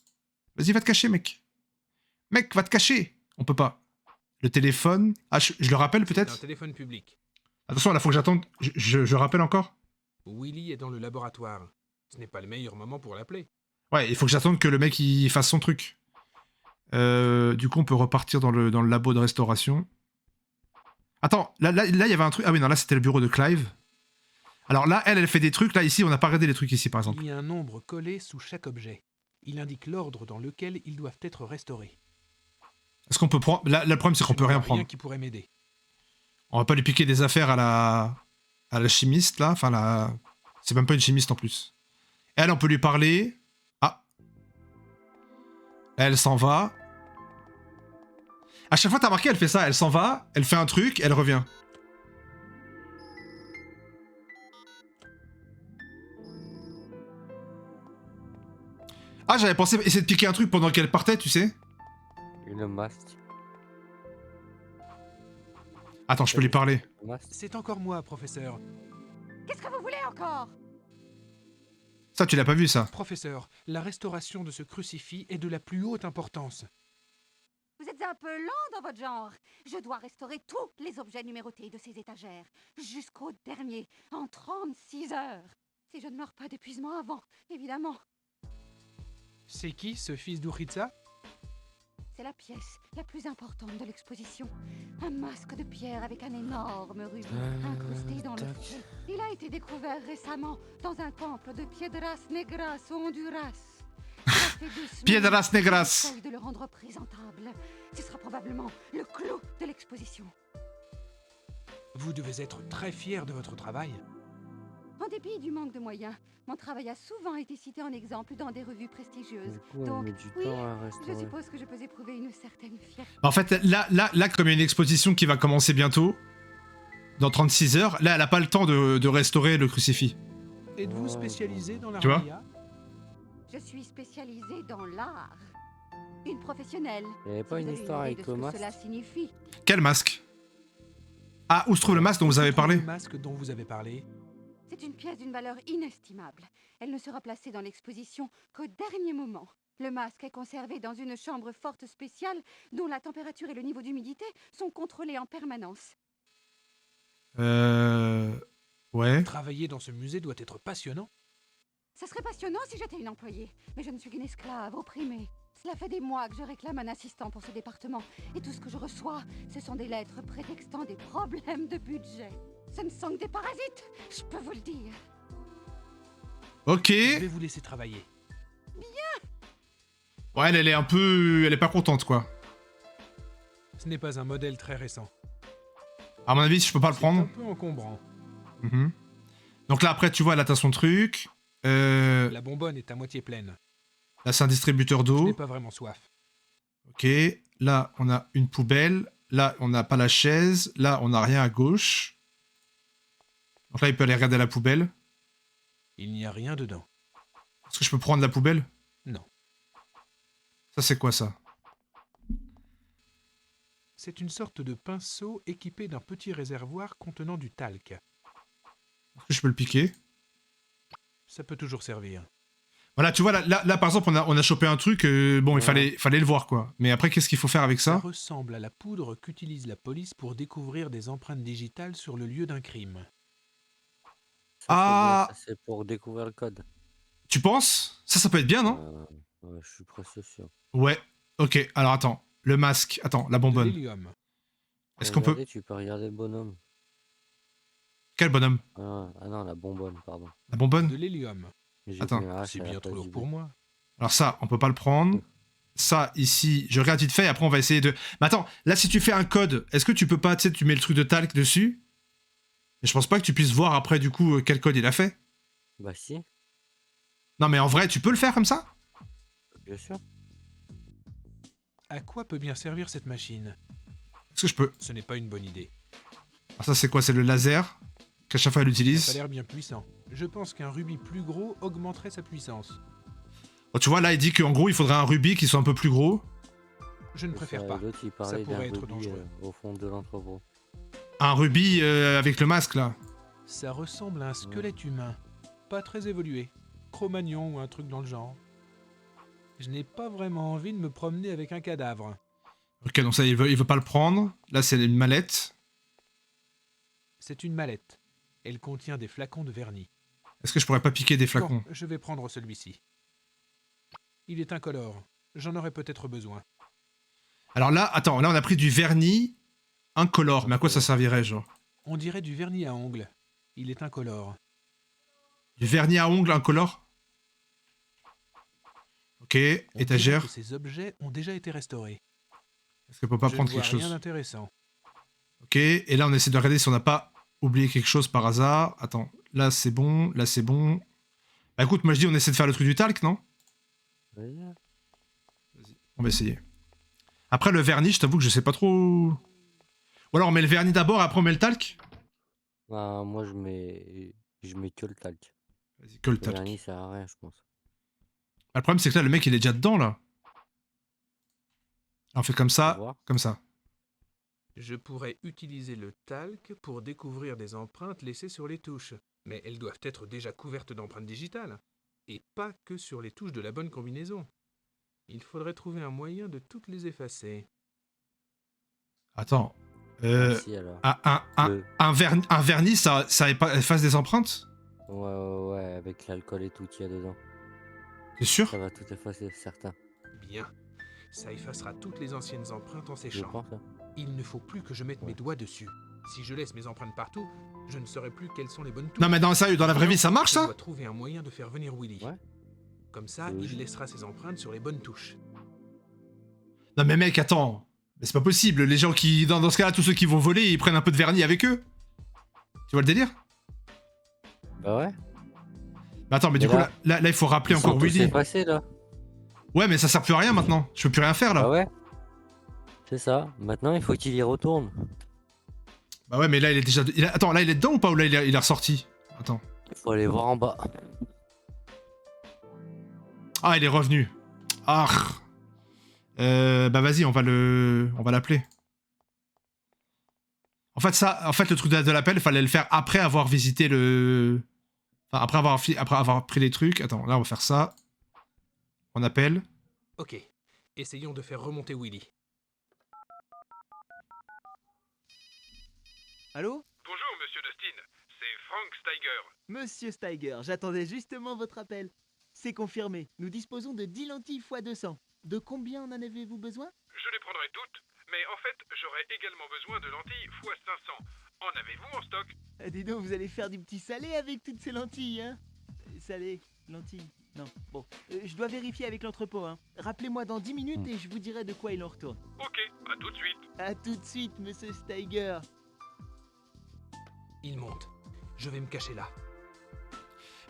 Vas-y, va te cacher, mec. Mec, va te cacher. On peut pas. Le téléphone. Ah, je le rappelle C'est un peut-être. téléphone public. Attention, là, faut que j'attende. Je rappelle encore. Willy est dans le laboratoire. Ce n'est pas le meilleur moment pour l'appeler. Ouais, il faut que j'attende que le mec il fasse son truc. Du coup, on peut repartir dans le labo de restauration. Attends, là, il y avait un truc. Ah oui, non, là, c'était le bureau de Clive. Alors là, elle fait des trucs. Là, ici, on n'a pas regardé les trucs ici, par exemple. Il y a un nombre collé sous chaque objet. Il indique l'ordre dans lequel ils doivent être restaurés. Est-ce qu'on peut prendre. Là, le problème, c'est qu'on Je peut ne rien vois prendre. Rien qui pourrait m'aider. On va pas lui piquer des affaires à la chimiste, là. Enfin, c'est même pas une chimiste en plus. Elle, on peut lui parler. Ah. Elle s'en va. À chaque fois, t'as remarqué, elle fait ça. Elle s'en va, elle fait un truc, elle revient. Ah, j'avais pensé essayer de piquer un truc pendant qu'elle partait, tu sais. Le masque. Attends, je peux lui parler. Le masque. C'est encore moi, professeur. Qu'est-ce que vous voulez encore? Ça, tu l'as pas vu, ça. Professeur, la restauration de ce crucifix est de la plus haute importance. Vous êtes un peu lent dans votre genre. Je dois restaurer tous les objets numérotés de ces étagères, jusqu'au dernier, en 36 heures. Si je ne meurs pas d'épuisement avant, évidemment. C'est qui, ce fils d'Uritsa? C'est la pièce la plus importante de l'exposition. Un masque de pierre avec un énorme rubis incrusté dans le feu. Il a été découvert récemment dans un temple de Piedras Negras au Honduras. Ça fait 2 semaines Piedras que negras. j'essaye de le rendre présentable. Ce sera probablement le clou de l'exposition. Vous devez être très fier de votre travail. En dépit du manque de moyens, mon travail a souvent été cité en exemple dans des revues prestigieuses. Du coup, elle Donc, met du oui, temps à je restaurer. suppose que je peux éprouver une certaine fierté. En fait, là, comme il y a une exposition qui va commencer bientôt, dans 36 heures, là, elle a pas le temps de restaurer le crucifix. Êtes-vous Ouais, spécialisé dans Tu vois l'armaya? Je suis spécialisée dans l'art. Une professionnelle. Il y avait Si pas vous une avez une histoire idée avec de ce le que masque? cela signifie. Quel masque? Ah, où se trouve le masque dont vous avez parlé? Le masque dont vous avez parlé. C'est une pièce d'une valeur inestimable. Elle ne sera placée dans l'exposition qu'au dernier moment. Le masque est conservé dans une chambre forte spéciale dont la température et le niveau d'humidité sont contrôlés en permanence. Ouais. Travailler dans ce musée doit être passionnant. Ça serait passionnant si j'étais une employée, mais je ne suis qu'une esclave opprimée. Cela fait des mois que je réclame un assistant pour ce département, et tout ce que je reçois, ce sont des lettres prétextant des problèmes de budget. Ce ne sont que des parasites, je peux vous le dire. Ok. Je vais vous laisser travailler. Ouais, elle est un peu... Elle est pas contente, quoi. Ce n'est pas un modèle très récent. À mon avis, je peux pas le C'est un prendre. peu encombrant. Mhm. Donc là, après, tu vois, là, t'as son truc. La bonbonne est à moitié pleine. Là, c'est un distributeur Je n'ai d'eau. pas vraiment soif. Ok. Là, on a une poubelle. Là, on n'a pas la chaise. Là, on n'a rien à gauche. Donc là, il peut aller regarder la poubelle. Il n'y a rien dedans. Est-ce que je peux prendre la poubelle? Non. Ça, c'est quoi, ça? C'est une sorte de pinceau équipé d'un petit réservoir contenant du talc. Est-ce que je peux le piquer? Ça peut toujours servir. Voilà, tu vois, là, par exemple, on a chopé un truc. Bon, il fallait le voir, quoi. Mais après, qu'est-ce qu'il faut faire avec Ça ça? ressemble à la poudre qu'utilise la police pour découvrir des empreintes digitales sur le lieu d'un crime. Ça, Ah. c'est bien, ça, c'est pour découvrir le code. Tu penses? Ça peut être bien, non? Ouais, je suis presque sûr. Ouais. Ok, alors attends. Le masque. Attends, la De bonbonne. l'hélium. Est-ce qu'on peut... Regardez, tu peux regarder le bonhomme. Quel bonhomme? Ah non, la bonbonne, pardon. La De bonbonne? l'hélium. J'ai Attends. mis un H C'est à la bien trop place lourd du B. pour moi. Alors ça, on peut pas le prendre. Ça, ici, je regarde vite fait, et après on va essayer de... Mais attends, là, si tu fais un code, est-ce que tu peux pas, tu sais, tu mets le truc de talc dessus? Mais je pense pas que tu puisses voir après, du coup, quel code il a fait. Bah si, Non, mais en vrai, tu peux le faire comme ça? bien sûr. À quoi peut bien servir cette machine? Est-ce que je peux... Ce n'est pas une bonne idée. Alors ça, c'est quoi? C'est le laser qu'à chaque fois elle Ça a utilise. l'air bien puissant. Je pense qu'un rubis plus gros augmenterait sa puissance. Bon, tu vois, là, il dit qu'en gros, il faudrait un rubis qui soit un peu plus gros. Je ne Et préfère ça, pas. L'autre, il parlait d'un pourrait être rubis dangereux. au fond de l'entrepôt. Un rubis avec le masque, là. Ça ressemble à un squelette humain. Pas très évolué. Cro-Magnon ou un truc dans le genre. Je n'ai pas vraiment envie de me promener avec un cadavre. Ok, donc ça, il veut pas le prendre. Là, c'est une mallette. C'est une mallette. Elle contient des flacons de vernis. Est-ce que je pourrais pas piquer des flacons? Bon, je vais prendre celui-ci. Il est incolore. J'en aurais peut-être besoin. Alors là, attends, là, on a pris du vernis incolore. Mais à quoi ça servirait, genre? On dirait du vernis à ongles. Il est incolore. Du vernis à ongles incolore? Ok, On dirait étagère. que ces objets ont déjà été restaurés. Est-ce qu'on peut pas Je prendre ne vois quelque rien chose? d'intéressant. Ok, et là, on essaie de regarder si on n'a pas oublié quelque chose par hasard. Attends, là, c'est bon, là, c'est bon. Bah écoute, moi je dis, on essaie de faire le truc du talc, non? Vas-y. On va essayer. Après, le vernis, je t'avoue que je sais pas trop... Ou alors, on met le vernis d'abord, après on met le talc? Ah, moi, je mets que le talc. Vas-y, que le Le talc. vernis, ça sert à rien, je pense. Ah, le problème, c'est que là, le mec, il est déjà dedans, là. On fait comme Faut ça, voir. comme ça. Je pourrais utiliser le talc pour découvrir des empreintes laissées sur les touches. Mais elles doivent être déjà couvertes d'empreintes digitales. Et pas que sur les touches de la bonne combinaison. Il faudrait trouver un moyen de toutes les effacer. Attends. Merci, alors. Le- Un vernis, ça efface des empreintes? Ouais, avec l'alcool et tout qu'il y a dedans. T'es sûr? Ça va tout effacer, certain. Bien. Ça effacera toutes les anciennes empreintes en Je séchant. pense, hein. Il ne faut plus que je mette mes doigts dessus. Si je laisse mes empreintes partout, je ne saurai plus quelles sont les bonnes touches. Non, mais dans la vraie vie, ça marche, Je ça? dois trouver un moyen de faire venir Willy. Ouais. Comme ça, il laissera ses empreintes sur les bonnes touches. Non mais mec, attends. Mais c'est pas possible. Les gens qui... Dans ce cas-là, tous ceux qui vont voler, ils prennent un peu de vernis avec eux. Tu vois le délire? Bah ouais. Bah attends, mais du coup, là, il faut rappeler Ils encore sont tous Willy. effacés, là. Ouais, mais ça sert plus à rien maintenant. Je peux plus rien faire là. Bah ouais. C'est ça. Maintenant, il faut qu'il y retourne. Bah ouais, mais là, il est déjà... Attends, là, il est dedans ou pas? Ou là, il est ressorti? Attends. Il faut aller voir en bas. Ah, il est revenu. Ah. Bah vas-y, on va l'appeler. En fait, le truc de l'appel, il fallait le faire après avoir visité le... Enfin, après avoir pris les trucs. Attends, là, on va faire ça. On appelle. Ok, essayons de faire remonter Willy. Allô? Bonjour, monsieur Dustin. C'est Frank Steiger. Monsieur Steiger, j'attendais justement votre appel. C'est confirmé, nous disposons de 10 lentilles x 200. De combien en avez-vous besoin? Je les prendrai toutes, mais en fait, j'aurais également besoin de lentilles x 500. En avez-vous en stock? Dis donc, vous allez faire du petit salé avec toutes ces lentilles, hein? Salé, lentilles, non. Bon, je dois vérifier avec l'entrepôt, hein. Rappelez-moi dans 10 minutes et je vous dirai de quoi il en retourne. Ok, à tout de suite. À tout de suite, monsieur Steiger. Il monte. Je vais me cacher là.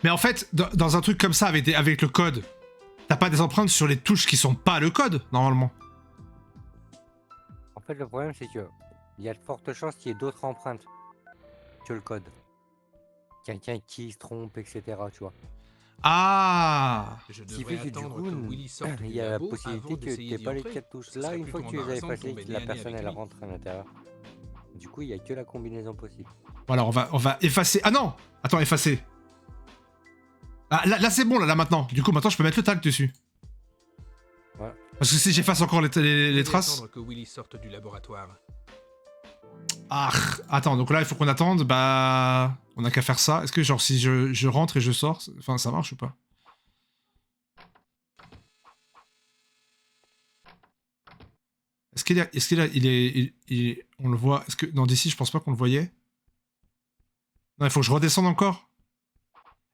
Mais en fait, dans un truc comme ça, avec le code, t'as pas des empreintes sur les touches qui sont pas le code, normalement. En fait, le problème, c'est que il y a de fortes chances qu'il y ait d'autres empreintes que le code. Quelqu'un qui se trompe, etc. Tu vois. Ah. Je Ce qui devrais fait que du attendre coup, que Willy sorte il du y a la labo possibilité avant que d'essayer t'aies d'y pas les entrer. 4 touches Ce là, serait une fois que plutôt tu les avais embarrassant de passées, tomber que la nez à nez personne avec elle lui. rentre à l'intérieur. Du coup, il y a que la combinaison possible. Voilà, on va effacer. Ah non. Attends, effacer. Ah, là c'est bon, là maintenant. Du coup, maintenant, je peux mettre le tag dessus. Ouais. Parce que si j'efface encore les Je vais traces... attendre que Willy sorte du laboratoire. Ah, attends, donc là, il faut qu'on attende. Bah... On a qu'à faire ça. Est-ce que, genre, si je rentre et je sors... Enfin, ça marche ou pas? Est-ce qu'il est... On le voit... Est-ce que... Non, d'ici, je pense pas qu'on le voyait. Non, il faut que je redescende encore.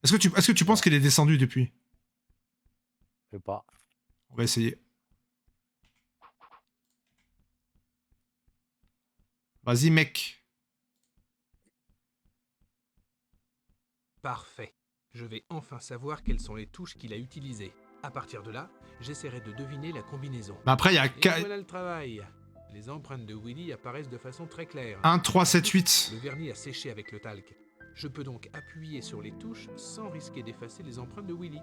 Est-ce que tu penses qu'il est descendu depuis? Je sais pas. On va essayer. Vas-y, mec. Parfait. Je vais enfin savoir quelles sont les touches qu'il a utilisées. À partir de là, j'essaierai de deviner la combinaison. Bah après, il y a... Et voilà le travail. Les empreintes de Willy apparaissent de façon très claire. 1, 3, 7, 8. Le vernis a séché avec le talc. Je peux donc appuyer sur les touches sans risquer d'effacer les empreintes de Willy.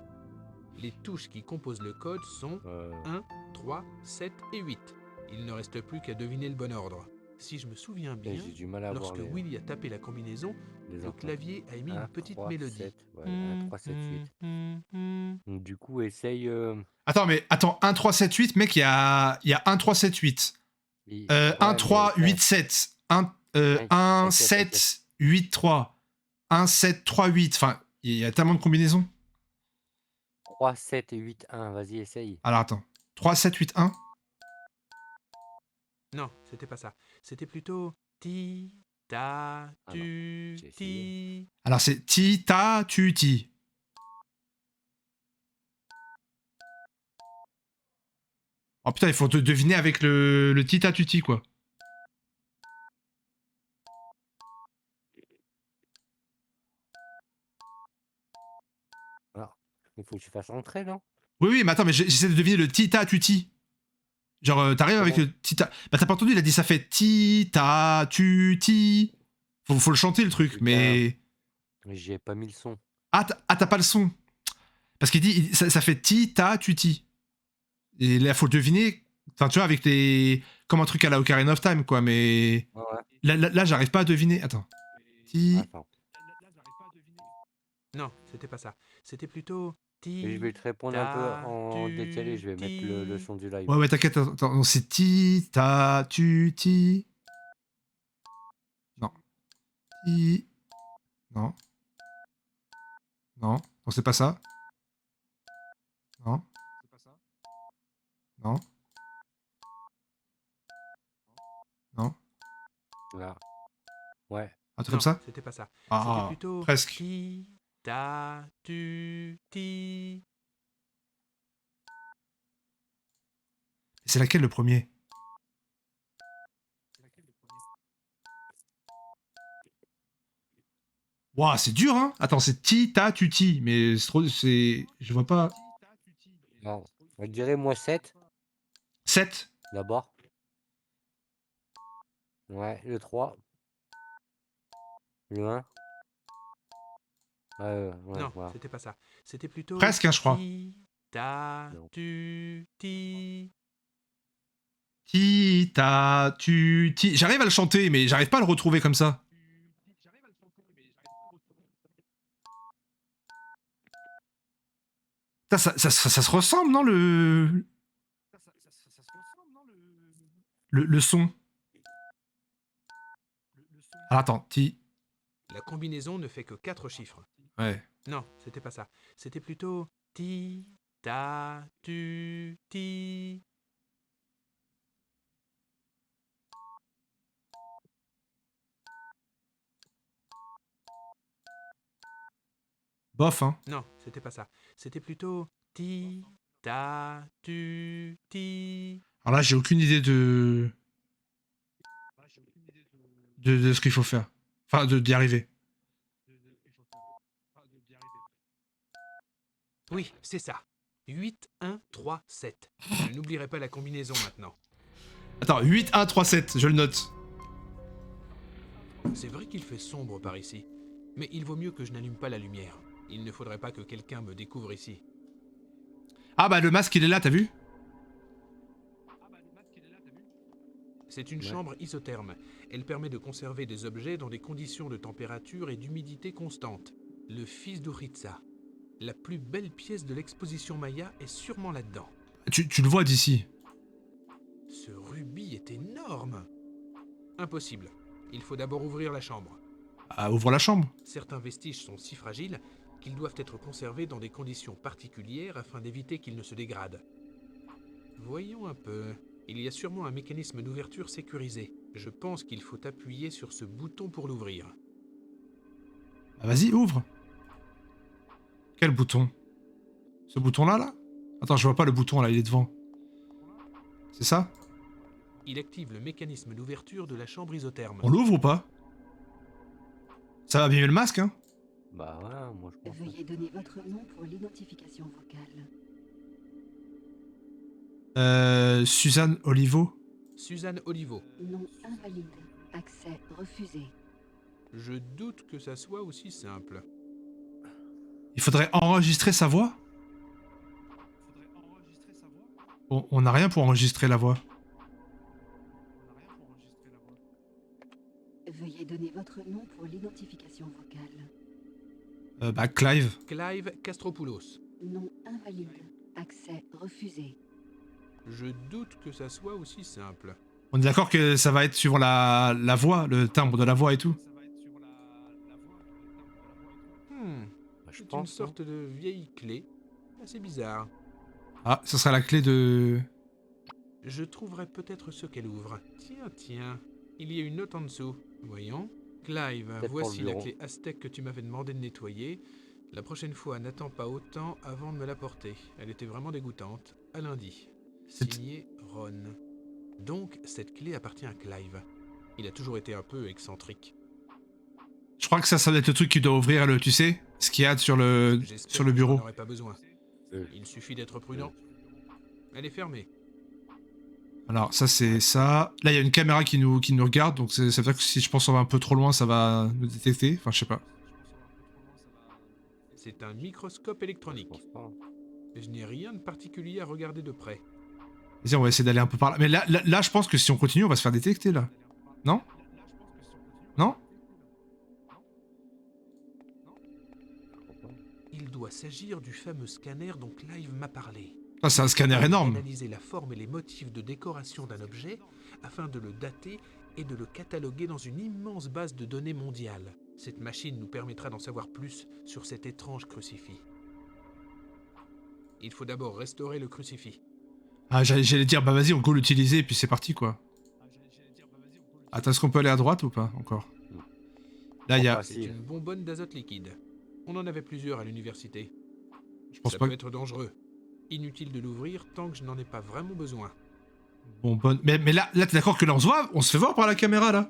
Les touches qui composent le code sont 1, 3, 7 et 8. Il ne reste plus qu'à deviner le bon ordre. Si je me souviens bien, J'ai du mal à voir lorsque les, Willy a tapé la combinaison, les le empreintes. clavier a émis 1, une petite 3, mélodie. 7, ouais, 1, 3, 7, 8. Donc, du coup, essaye... Attends, mais attends, 1, 3, 7, 8, mec, il y a 1, 3, 7, 8. 1, 3, 8, 7. 1, 7, 8, 3. 1, 7, 3, 8. Enfin, il y a tellement de combinaisons. 3, 7 et 8, 1. Vas-y, essaye. Alors, attends. 3, 7, 8, 1. Non, c'était pas ça. C'était plutôt ti, ta, tu, ti. Alors, c'est ti, ta, tu, ti. Oh putain, il faut te deviner avec le ti, ta, tu, ti, quoi. Alors, il faut que tu fasses entrer, non? Oui, mais attends, mais j'essaie de deviner le ti, ta, tu, ti. Genre, t'arrives avec le ti, ta... Bah, t'as pas entendu, il a dit ça fait ti, ta, tu, ti. Faut le chanter, le truc, mais... J'ai pas mis le son. Ah, t'as pas le son. Parce qu'il dit, ça fait ti, ta, tu, ti. Et là, faut le deviner. Enfin, tu vois, avec les... Comme un truc à la Ocarina of Time, quoi, mais... Ouais. Là, j'arrive pas à deviner. Attends. Ti... Attends. Non, c'était pas ça. C'était plutôt ti. Et je vais te répondre un peu en décalé, je vais mettre le son du live. Ouais, t'inquiète, attends, non, c'est ti, ta, tu, ti. Non. Ti. Non. Non. Non, c'est pas ça. Non. Non. Non. Là. Ouais. Un truc comme ça? C'était pas ça. Ah, c'était plutôt presque. ti, ta, tu, ti. C'est laquelle le premier? Waouh, c'est dur, hein? Attends, c'est ti, ta, tu, ti. Mais c'est trop. C'est. Je vois pas. Non, je dirais moi 7 7. d'abord. Ouais, le 3. Le 1. Ouais, Non, voilà. c'était pas ça. C'était plutôt... Presque, hein, je crois. Ti, ta, Non. tu, ti. Ti, ta, tu, ti. J'arrive à le chanter, mais j'arrive pas à le retrouver comme ça. Putain, ça se ressemble, non, le son. Alors, attends, ti. La combinaison ne fait que 4 chiffres. Ouais. Non, c'était pas ça. C'était plutôt... Ti, ta, tu, ti. Bof, hein. Non, c'était pas ça. C'était plutôt... Ti, ta, tu, ti. Alors là, j'ai aucune idée de ce qu'il faut faire. Enfin, d'y arriver. Oui, c'est ça. 8, 1, 3, 7. Je n'oublierai pas la combinaison maintenant. Attends, 8, 1, 3, 7, je le note. C'est vrai qu'il fait sombre par ici. Mais il vaut mieux que je n'allume pas la lumière. Il ne faudrait pas que quelqu'un me découvre ici. Ah bah, le masque, il est là, t'as vu? C'est une Ouais. chambre isotherme. Elle permet de conserver des objets dans des conditions de température et d'humidité constantes. Le fils d'Uritsa. La plus belle pièce de l'exposition Maya est sûrement là-dedans. Tu le vois d'ici. Ce rubis est énorme. Impossible. Il faut d'abord ouvrir la chambre. Ah, ouvre la chambre. Certains vestiges sont si fragiles qu'ils doivent être conservés dans des conditions particulières afin d'éviter qu'ils ne se dégradent. Voyons un peu. Il y a sûrement un mécanisme d'ouverture sécurisé. Je pense qu'il faut appuyer sur ce bouton pour l'ouvrir. Bah, vas-y, ouvre. Quel bouton? Ce bouton-là, là? Attends, je vois pas le bouton, là, il est devant. C'est ça? Il active le mécanisme d'ouverture de la chambre isotherme. On l'ouvre ou pas? Ça va abîmer le masque, hein? Bah ouais, moi je pense. Veuillez donner votre nom pour l'identification vocale. Suzanne Olivo. Suzanne Olivo. Nom invalide. Accès refusé. Je doute que ça soit aussi simple. Il faudrait enregistrer sa voix? On n'a rien pour enregistrer la voix. Veuillez donner votre nom pour l'identification vocale. Bah, Clive. Clive Castropoulos. Nom invalide. Accès refusé. Je doute que ça soit aussi simple. On est d'accord que ça va être suivant la voix, le timbre de la voix et tout? Je C'est une pense. sorte de vieille clé. Assez bizarre. Ah, ça sera la clé de... Je trouverai peut-être ce qu'elle ouvre. Tiens. Il y a une note en dessous. Voyons. Clive, Peut-être pour voici le la bureau. clé Aztec que tu m'avais demandé de nettoyer. La prochaine fois, n'attends pas autant avant de me l'apporter. Elle était vraiment dégoûtante. À lundi. Signé Ron. Donc, cette clé appartient à Clive. Il a toujours été un peu excentrique. Je crois que ça doit être le truc qui doit ouvrir le... Tu sais? Ce qu'il y a sur le J'espère que bureau. j'en aurai pas besoin. Il suffit d'être prudent. Elle est fermée. Alors, ça, c'est ça. Là, il y a une caméra qui nous regarde, donc ça veut dire que si je pense qu'on va un peu trop loin, ça va nous détecter. Enfin, je sais pas. C'est un microscope électronique. Je n'ai rien de particulier à regarder de près. Vas-y, on va essayer d'aller un peu par là. Mais là, je pense que si on continue, on va se faire détecter, là. Non? Non? Il doit s'agir du fameux scanner dont Clive m'a parlé. Ah, c'est un scanner Il énorme. analyser la forme et les motifs de décoration d'un objet afin de le dater et de le cataloguer dans une immense base de données mondiale. Cette machine nous permettra d'en savoir plus sur cet étrange crucifix. Il faut d'abord restaurer le crucifix. Ah, j'allais dire, bah vas-y, on go l'utiliser, et puis c'est parti, quoi. Attends, est-ce qu'on peut aller à droite ou pas, encore? Là, il y a... C'est une bonbonne d'azote liquide. On en avait plusieurs à l'université. Je pense Ça pas peut être dangereux. Inutile de l'ouvrir tant que je n'en ai pas vraiment besoin. Bon, bonne. Mais là t'es d'accord que là, on se fait voir par la caméra, là?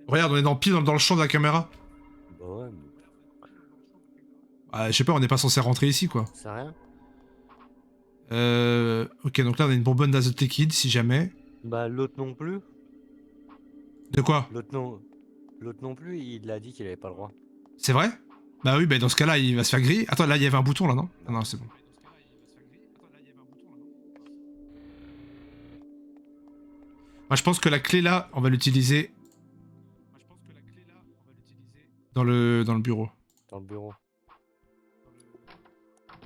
Regarde, on est pile dans le champ de la caméra. Bah ouais, mais Ah, je sais pas, on n'est pas censé rentrer ici, quoi. c'est rien. Ok, donc là, on a une bonbonne d'azote liquide, si jamais. Bah l'autre non plus. De quoi? L'autre non plus, il a dit qu'il avait pas le droit. C'est vrai? Bah oui, bah dans ce cas-là, il va se faire griller. Attends, là, il y avait un bouton, là, non? Ah non, c'est bon. Moi, je pense que la clé, là, on va l'utiliser... Dans le bureau. Dans le bureau.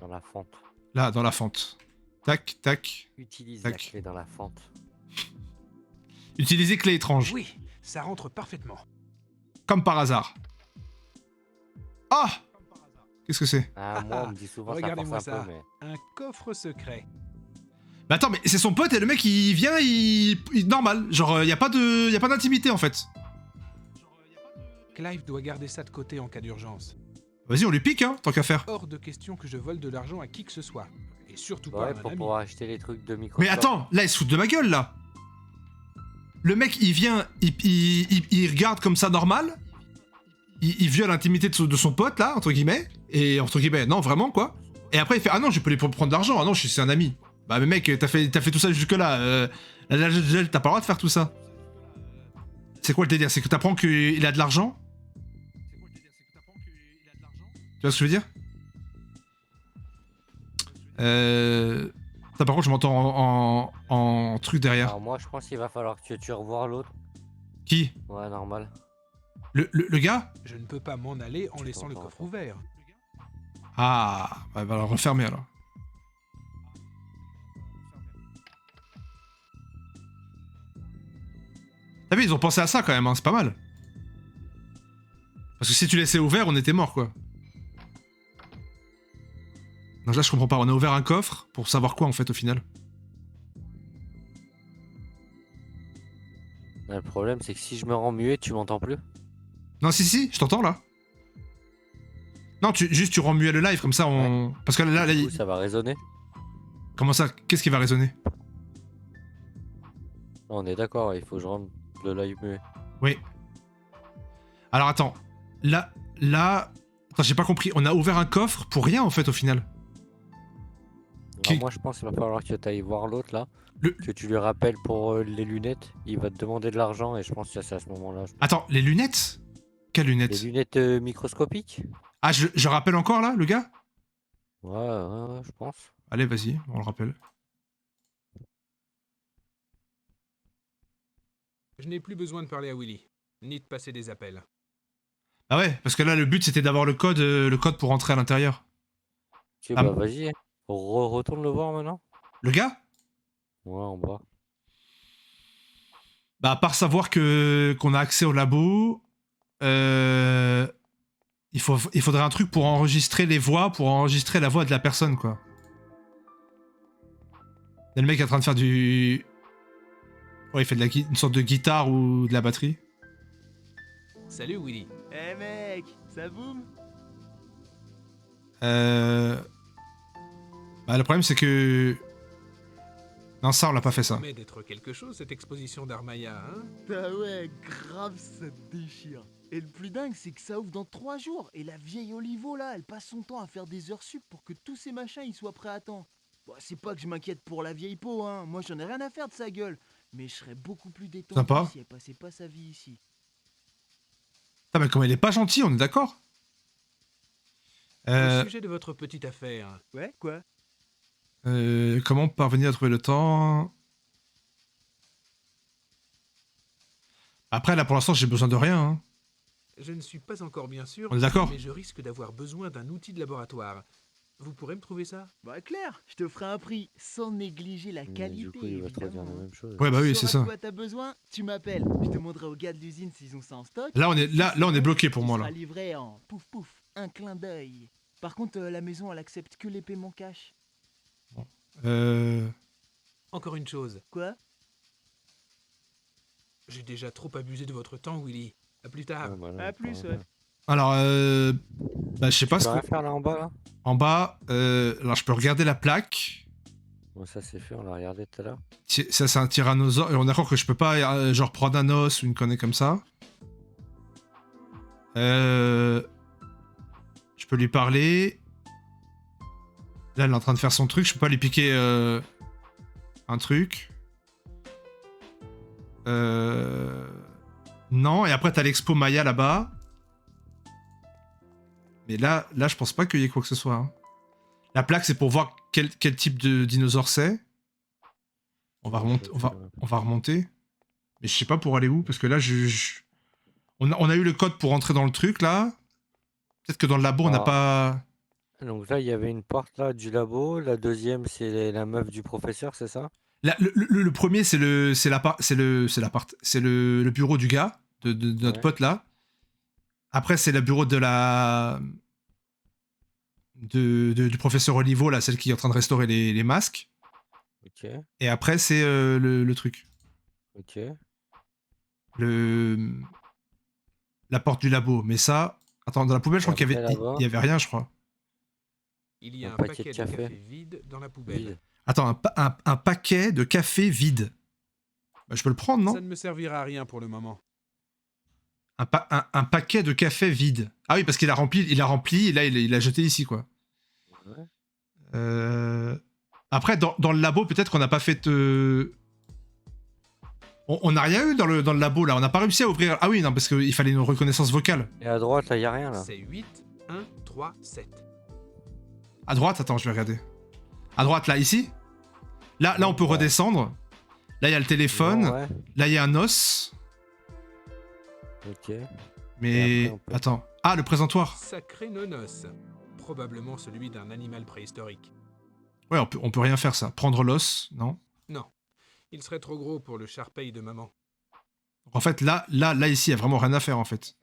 Dans la fente. Là, dans la fente. Tac, tac. Utilise tac. la clé dans la fente. Utiliser clé étrange. Oui, ça rentre parfaitement. Comme par hasard. Ah! Qu'est-ce que c'est? Ah, moi, on me dit souvent ça Regardez-moi force un ça. peu, mais... Un coffre secret. Bah attends, mais c'est son pote et le mec, il vient, normal. Genre, y a pas d'intimité, en fait. Clive doit garder ça de côté en cas d'urgence. Vas-y, on lui pique, hein, tant qu'à faire. Hors de question que je vole de l'argent à qui que ce soit. Et surtout Ouais, pas à un pour ami. pouvoir acheter les trucs de Microsoft. Mais attends, là, il se fout de ma gueule, là. Le mec, il vient, il regarde comme ça normal. Il viole l'intimité de son pote, là, entre guillemets. Et entre guillemets, non, vraiment, quoi. Et après, il fait, ah non, je peux lui prendre de l'argent. Ah non, c'est un ami. Bah, mais mec, t'as fait tout ça jusque-là. T'as pas le droit de faire tout ça. C'est quoi le délire? C'est que t'apprends qu'il a de l'argent? Tu vois ce que je veux dire? Ça, par contre, je m'entends en truc derrière. Alors moi, je pense qu'il va falloir que tu revoies l'autre. Qui? Ouais, normal. Le gars? Je ne peux pas m'en aller en laissant le coffre ouvert. Ah, bah, va le refermer alors. T'as vu, ils ont pensé à ça quand même, hein, c'est pas mal. Parce que si tu laissais ouvert, on était mort, quoi. Non, là, je comprends pas. On a ouvert un coffre pour savoir quoi, en fait, au final. Le problème, c'est que si je me rends muet, tu m'entends plus. Non, si, je t'entends, là. Non, juste tu rends muet le live, comme ça, on... Parce que là, Du coup, ça va résonner. Comment ça? Qu'est-ce qui va résonner? On est d'accord, il faut que je rende le live muet. Oui. Alors, attends. Là... Attends, j'ai pas compris. On a ouvert un coffre pour rien, en fait, au final. Alors moi, je pense qu'il va falloir que tu ailles voir l'autre, là. Que tu lui rappelles pour les lunettes. Il va te demander de l'argent et je pense que c'est à ce moment-là. Attends, les lunettes? Quelles lunettes? Les lunettes microscopiques. Ah, je rappelle encore, là, le gars? Ouais, je pense. Allez, vas-y, on le rappelle. Je n'ai plus besoin de parler à Willy, ni de passer des appels. Ah ouais, parce que là, le but, c'était d'avoir le code pour rentrer à l'intérieur. Ok, bah vas-y. Retourne le voir maintenant. Le gars? Ouais, en bas. Bah, à part savoir qu'on a accès au labo, il faudrait un truc pour enregistrer les voix, pour enregistrer la voix de la personne, quoi. Là, le mec est en train de faire du... Ouais, il fait une sorte de guitare ou de la batterie. Salut Willy. Eh mec, ça boum? Bah, le problème, c'est que... Non, ça, on l'a pas fait, ça. Mais d'être quelque chose, cette exposition d'Armaya, hein? Ah ouais, grave, ça te déchire. Et le plus dingue, c'est que ça ouvre dans 3 jours. Et la vieille Olivo, là, elle passe son temps à faire des heures sup pour que tous ces machins, ils soient prêts à temps. Bon, c'est pas que je m'inquiète pour la vieille peau, hein. Moi, j'en ai rien à faire de sa gueule. Mais je serais beaucoup plus détendu Sympa. si elle passait pas sa vie ici. Putain, mais comme elle est pas gentille, on est d'accord? Au sujet de votre petite affaire. Ouais, quoi? Comment parvenir à trouver le temps? Après, là, pour l'instant, j'ai besoin de rien. Hein. Je ne suis pas encore bien sûr, On est d'accord? mais je risque d'avoir besoin d'un outil de laboratoire. Vous pourrez me trouver ça? Bah clair, je te ferai un prix sans négliger la qualité. Du coup, il va te redire la évidemment. même chose. Ouais, bah oui, Tu c'est sauras ça. de quoi t'as besoin, tu m'appelles. Je demanderai aux gars de l'usine s'ils ont ça en stock. Là, on est bloqué pour moi, là. Ça sera livré en pouf pouf, un clin d'œil. Par contre, la maison, elle accepte que les paiements cash. Encore une chose. Quoi? J'ai déjà trop abusé de votre temps, Willy. À plus tard. Ouais, bah là, À plus, ouais. Alors, bah, je sais pas Tu ce peux que... rien faire là en bas, là? En bas, alors je peux regarder la plaque. Bon, ça c'est fait, on l'a regardé tout à l'heure. Ça, c'est un tyrannosaure. Et on est d'accord que je peux pas, genre, prendre un os ou une connerie comme ça. Je peux lui parler. Là, elle est en train de faire son truc. Je peux pas lui piquer un truc. Non. Et après, t'as l'expo Maya là-bas. Mais là, je pense pas qu'il y ait quoi que ce soit. Hein. La plaque, c'est pour voir quel type de dinosaure c'est. On va remonter. Mais je sais pas pour aller où, parce que là, on a eu le code pour rentrer dans le truc, là. Peut-être que dans le labo, on n'a pas... Donc là, il y avait une porte là du labo. La deuxième, c'est la meuf du professeur, c'est ça? Le premier, c'est le bureau du gars, de notre pote, là. Après, c'est le bureau de la... du professeur Olivo, là, celle qui est en train de restaurer les masques. Ok. Et après, c'est le truc. Ok. La porte du labo. Mais ça... Attends, dans la poubelle, je crois qu'il y avait rien, je crois. Il y a un paquet de café vide dans la poubelle. Attends, un paquet de café vide. Bah, je peux le prendre, non? Ça ne me servira à rien pour le moment. Un paquet de café vide. Ah oui, parce qu'il a rempli, et là, il l'a jeté ici, quoi. Ouais. Après, dans le labo, peut-être qu'on n'a pas fait... On n'a rien eu dans le labo, là. On n'a pas réussi à ouvrir... Ah oui, non, parce qu'il fallait une reconnaissance vocale. Et à droite, là, il n'y a rien, là. C'est 8, 1, 3, 7. À droite, attends, je vais regarder. À droite, là, ici. Là, on peut redescendre. Là, il y a le téléphone. Non, ouais. Là, il y a un os. Ok. Mais... Attends. Ah, le présentoir. Sacré nonos. Probablement celui d'un animal préhistorique. Ouais, on peut rien faire, ça. Prendre l'os, non? Non. Il serait trop gros pour le charpeil de maman. En fait, là, ici, il y a vraiment rien à faire, en fait.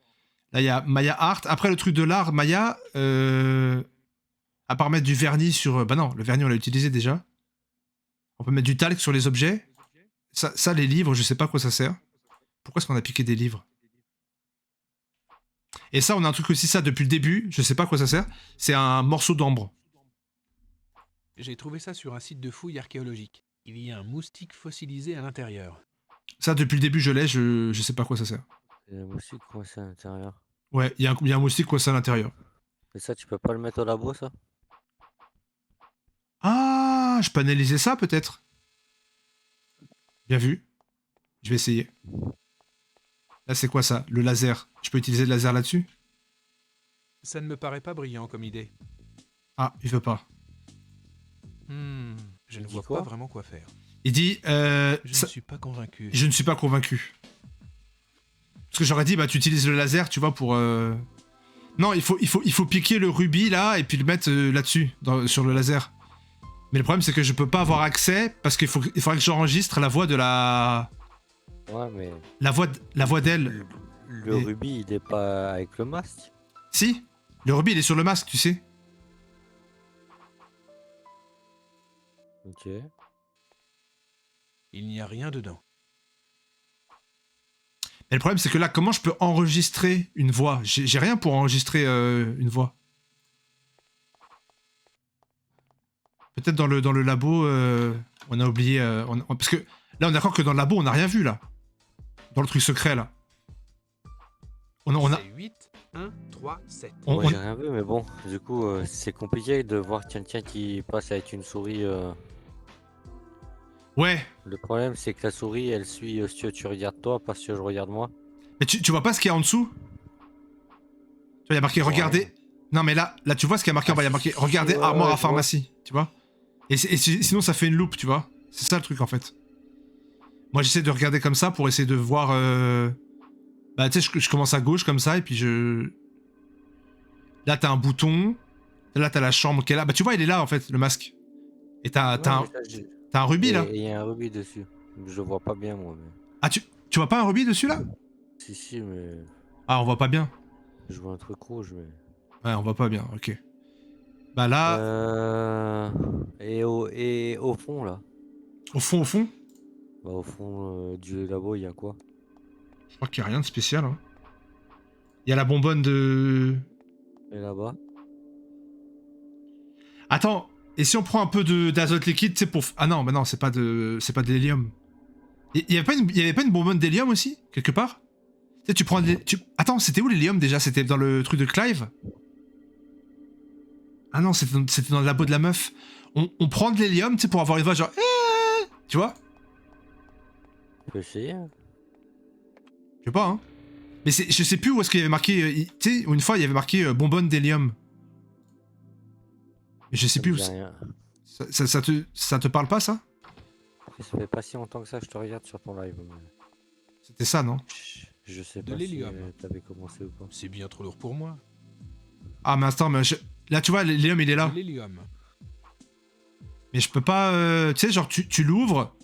Là, il y a Maya Art. Après, le truc de l'art, Maya... À part mettre du vernis sur... Bah non, le vernis, on l'a utilisé déjà. On peut mettre du talc sur les objets. Ça, les livres, je sais pas à quoi ça sert. Pourquoi est-ce qu'on a piqué des livres? Et ça, on a un truc aussi, ça, depuis le début. Je sais pas à quoi ça sert. C'est un morceau d'ambre. J'ai trouvé ça sur un site de fouilles archéologiques. Il y a un moustique fossilisé à l'intérieur. Ça, depuis le début, je l'ai. Je sais pas à quoi ça sert. Il y a un moustique coincé à l'intérieur. Ouais, il y a un moustique coincé à l'intérieur. Et ça, tu peux pas le mettre au labo, ça? Ah, je peux analyser ça, peut-être. Bien vu. Je vais essayer. Là, c'est quoi ça? Le laser. Je peux utiliser le laser là-dessus? Ça ne me paraît pas brillant comme idée. Ah, il veut pas. Je ne vois pas vraiment quoi faire. Il dit... je ne suis pas convaincu. Je ne suis pas convaincu. Parce que j'aurais dit, bah tu utilises le laser, tu vois, pour... Non, il faut piquer le rubis, là, et puis le mettre là-dessus, sur le laser. Mais le problème, c'est que je peux pas avoir accès, parce qu'il faudrait que j'enregistre la voix de la... Ouais, mais... La voix d'elle. Le rubis, il est pas avec le masque? Si. Le rubis, il est sur le masque, tu sais. Ok. Il n'y a rien dedans. Mais le problème, c'est que là, comment je peux enregistrer une voix? J'ai rien pour enregistrer une voix. Peut-être dans le labo, on a oublié... parce que là, on est d'accord que dans le labo, on n'a rien vu, là. Dans le truc secret, là. On a... C'est 8, 1, 3, 7. Moi, j'ai rien vu, mais bon, du coup, c'est compliqué de voir quelqu'un qui passe avec une souris... Ouais. Le problème, c'est que la souris, elle suit ce que tu regardes toi, pas ce que je regarde moi. Mais tu vois pas ce qu'il y a en dessous? Tu vois, il y a marqué regardez. Non, mais là, tu vois ce qu'il y a marqué en bas. Il y a marqué regardez armoire à pharmacie. Tu vois? Et sinon, ça fait une loupe, tu vois? C'est ça le truc en fait. Moi, j'essaie de regarder comme ça pour essayer de voir. Bah, tu sais, je commence à gauche comme ça et puis je. Là, t'as un bouton. Là, t'as la chambre qui est là. Bah, tu vois, il est là en fait, le masque. Et t'as un rubis là. Il y a un rubis dessus. Je le vois pas bien, moi. Mais... Ah, tu vois pas un rubis dessus là? Si, mais. Ah, on voit pas bien. Je vois un truc rouge, mais. Ouais, on voit pas bien, ok. Bah là. Et au fond là. Au fond? Bah, au fond du labo, il y a quoi? Je crois qu'il y a rien de spécial. Hein. Il y a la bonbonne de. Et là-bas? Attends, Et si on prend un peu d'azote liquide, c'est pour... Ah non, bah non, c'est pas de l'hélium. Il y avait pas une bonbonne d'hélium aussi, quelque part? Tu sais, tu prends... Attends, c'était où l'hélium déjà? C'était dans le truc de Clive? Ah non, c'était dans le labo de la meuf. On prend de l'hélium, tu sais, pour avoir une voix genre... Tu vois? Tu peux essayer. Je sais pas, hein. Mais je sais plus où est-ce qu'il y avait marqué... Tu sais, une fois, il y avait marqué bonbonne d'hélium. Mais je sais plus où... Ça te parle pas, ça? Ça fait pas si longtemps que ça, je te regarde sur ton live. Mais... C'était ça, non? Je sais De pas si l'hélium. t'avais commencé ou pas. C'est bien trop lourd pour moi. Ah, mais attends, mais là, tu vois, l'hélium, il est là. De l'hélium. Mais je peux pas... Tu sais, genre, tu l'ouvres.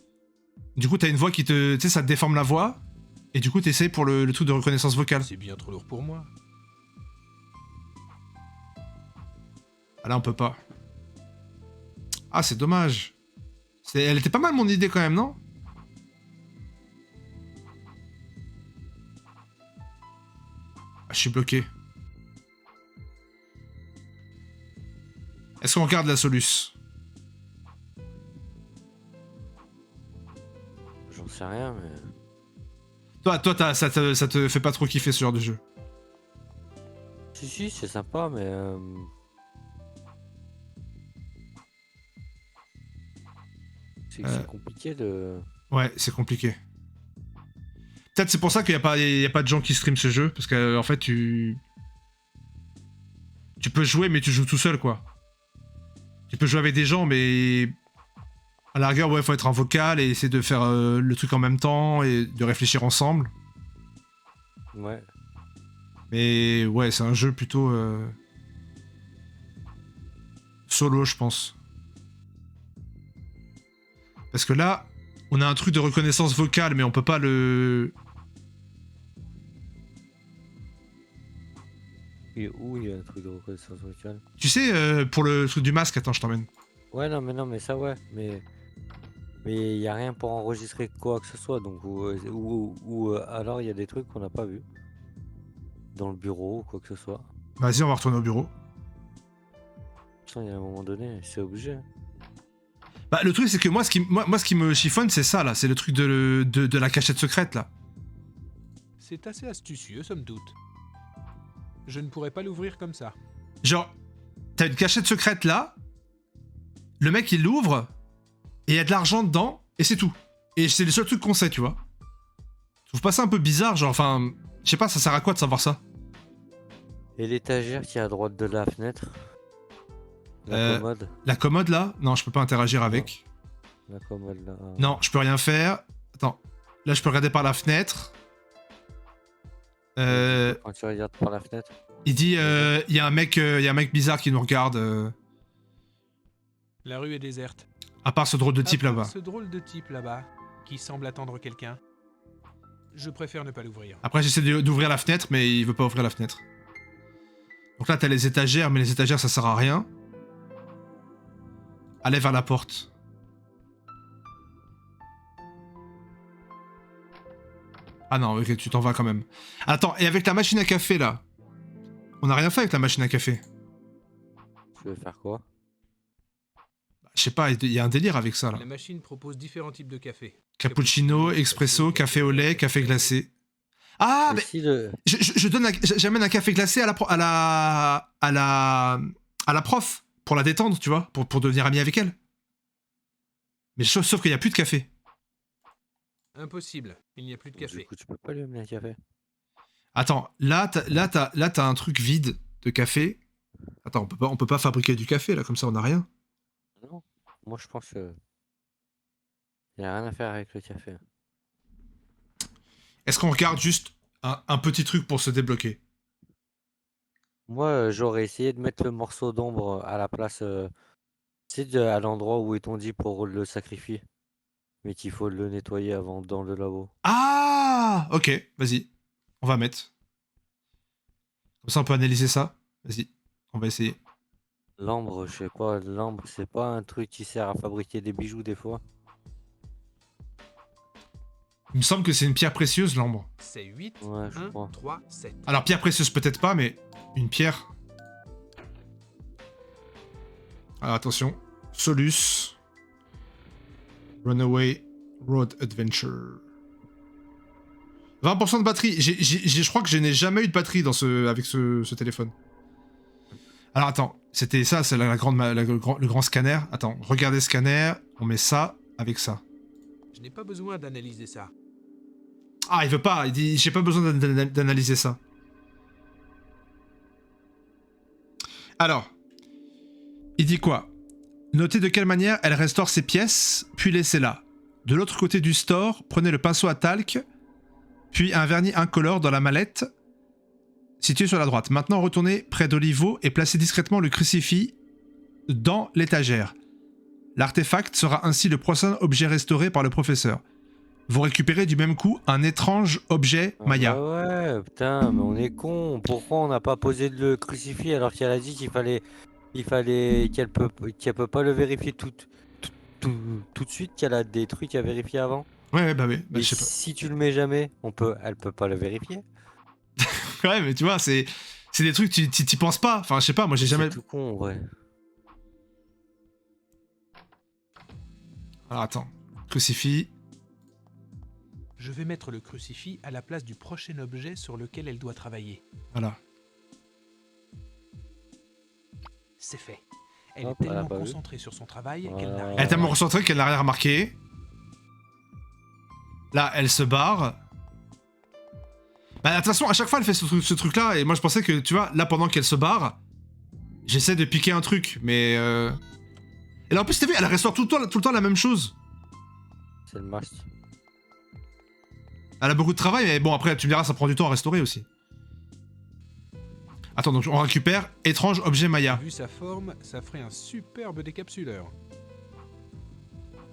Du coup, t'as une voix qui te... Tu sais, ça te déforme la voix. Et du coup, t'essaies pour le truc de reconnaissance vocale. C'est bien trop lourd pour moi. Ah là, on peut pas. Ah, c'est dommage. Elle était pas mal, mon idée, quand même, non? Ah, je suis bloqué. Est-ce qu'on regarde la soluce? J'en sais rien, mais... Toi, ça te fait pas trop kiffer ce genre de jeu? Si, c'est sympa, mais... C'est compliqué de... Ouais, c'est compliqué. Peut-être c'est pour ça qu'il y a pas de gens qui streament ce jeu, parce que en fait, tu peux jouer, mais tu joues tout seul, quoi. Tu peux jouer avec des gens, mais... À la rigueur, ouais, faut être en vocal et essayer de faire le truc en même temps et de réfléchir ensemble. Ouais. Mais ouais, c'est un jeu plutôt... solo, je pense. Parce que là, on a un truc de reconnaissance vocale, mais on peut pas le... Et où il y a un truc de reconnaissance vocale? Tu sais, pour le truc du masque, attends, je t'emmène. Ouais, non, mais ça, ouais. Mais il y a rien pour enregistrer quoi que ce soit, donc... Ou alors il y a des trucs qu'on n'a pas vus. Dans le bureau ou quoi que ce soit. Vas-y, on va retourner au bureau. Il y a un moment donné, c'est obligé. Bah, le truc, c'est que moi, ce qui me chiffonne, c'est ça, là. C'est le truc de la cachette secrète, là. C'est assez astucieux, somme toute. Je ne pourrais pas l'ouvrir comme ça. Genre, t'as une cachette secrète, là. Le mec, il l'ouvre. Et il y a de l'argent dedans. Et c'est tout. Et c'est le seul truc qu'on sait, tu vois. Je trouve pas ça un peu bizarre, genre, enfin... Je sais pas, ça sert à quoi de savoir ça? Et l'étagère qui est à droite de la fenêtre? La commode? La commode, là? Non, je peux pas interagir avec. La commode, là... Non, je peux rien faire. Attends. Là, je peux regarder par la fenêtre. Quand tu regardes par la fenêtre? Il dit, il y a un mec bizarre qui nous regarde. La rue est déserte. À part ce drôle de type là-bas. Ce drôle de type là-bas, qui semble attendre quelqu'un. Je préfère ne pas l'ouvrir. Après, j'essaie d'ouvrir la fenêtre, mais il veut pas ouvrir la fenêtre. Donc là, t'as les étagères, mais les étagères, ça sert à rien. Allez vers la porte. Ah non, ok, tu t'en vas quand même. Attends, et avec la machine à café, là? On a rien fait avec la machine à café. Tu veux faire quoi? Je sais pas, il y a un délire avec ça, là. La machine propose différents types de café. Cappuccino, expresso, café au lait, café glacé. Ah, mais j'amène un café glacé à la prof pour la détendre, tu vois, pour devenir ami avec elle. Mais sauf qu'il y a plus de café. Impossible, il n'y a plus de café. Du coup, tu peux pas lui amener un café. Attends, là t'as un truc vide de café. Attends, on peut pas fabriquer du café là, comme ça on a rien. Non, moi je pense que il y a rien à faire avec le café. Est-ce qu'on regarde juste un petit truc pour se débloquer? Moi, j'aurais essayé de mettre le morceau d'ombre à la place, tu sais, à l'endroit où ils t'ont dit pour le sacrifier. Mais qu'il faut le nettoyer avant dans le labo. Ah, ok, vas-y. On va mettre. Comme ça, on peut analyser ça. Vas-y, on va essayer. L'ambre, je sais pas, l'ambre, c'est pas un truc qui sert à fabriquer des bijoux des fois? Il me semble que c'est une pierre précieuse, l'ambre. C'est 8, ouais, je 1, crois. 3, 7. Alors, pierre précieuse peut-être pas, mais une pierre. Alors, attention. Solus. Runaway Road Adventure. 20% de batterie. Je crois que je n'ai jamais eu de batterie dans avec ce téléphone. Alors attends, c'était ça, c'est le grand scanner. Attends, regardez scanner, on met ça avec ça. Je n'ai pas besoin d'analyser ça. Ah, il veut pas, il dit j'ai pas besoin d'analyser ça. Alors, il dit quoi? Notez de quelle manière elle restaure ses pièces, puis laissez-la. De l'autre côté du store, prenez le pinceau à talc, puis un vernis incolore dans la mallette située sur la droite. Maintenant, retournez près d'Olivo et placez discrètement le crucifix dans l'étagère. L'artefact sera ainsi le prochain objet restauré par le professeur. Vous récupérez du même coup un étrange objet Maya. Ah ouais, putain, mais on est con. Pourquoi on n'a pas posé le crucifix alors qu'elle a dit qu'il fallait qu'elle peut pas le vérifier tout de suite, qu'elle a des trucs à vérifier avant. Ouais, bah oui, bah, Et je sais pas. si tu le mets jamais, elle peut pas le vérifier. Ouais, mais tu vois, c'est des trucs, t'y penses pas. Enfin, je sais pas, moi j'ai jamais... C'est tout con, ouais. Alors attends, crucifix. Je vais mettre le crucifix à la place du prochain objet sur lequel elle doit travailler. Voilà. C'est fait. Elle Hop, est tellement bah oui. concentrée sur son travail qu'elle n'a Voilà. rien. Elle est tellement concentrée qu'elle n'a rien remarqué. Là, elle se barre. Bah, de toute façon, à chaque fois, elle fait ce truc-là, et moi, je pensais que, tu vois, là, pendant qu'elle se barre, j'essaie de piquer un truc, mais... Et là, en plus, t'as vu, elle restaure tout le temps la même chose. C'est le masque. Elle a beaucoup de travail, mais bon, après, tu me diras, ça prend du temps à restaurer aussi. Attends, donc on récupère étrange objet Maya. Vu sa forme, ça ferait un superbe décapsuleur.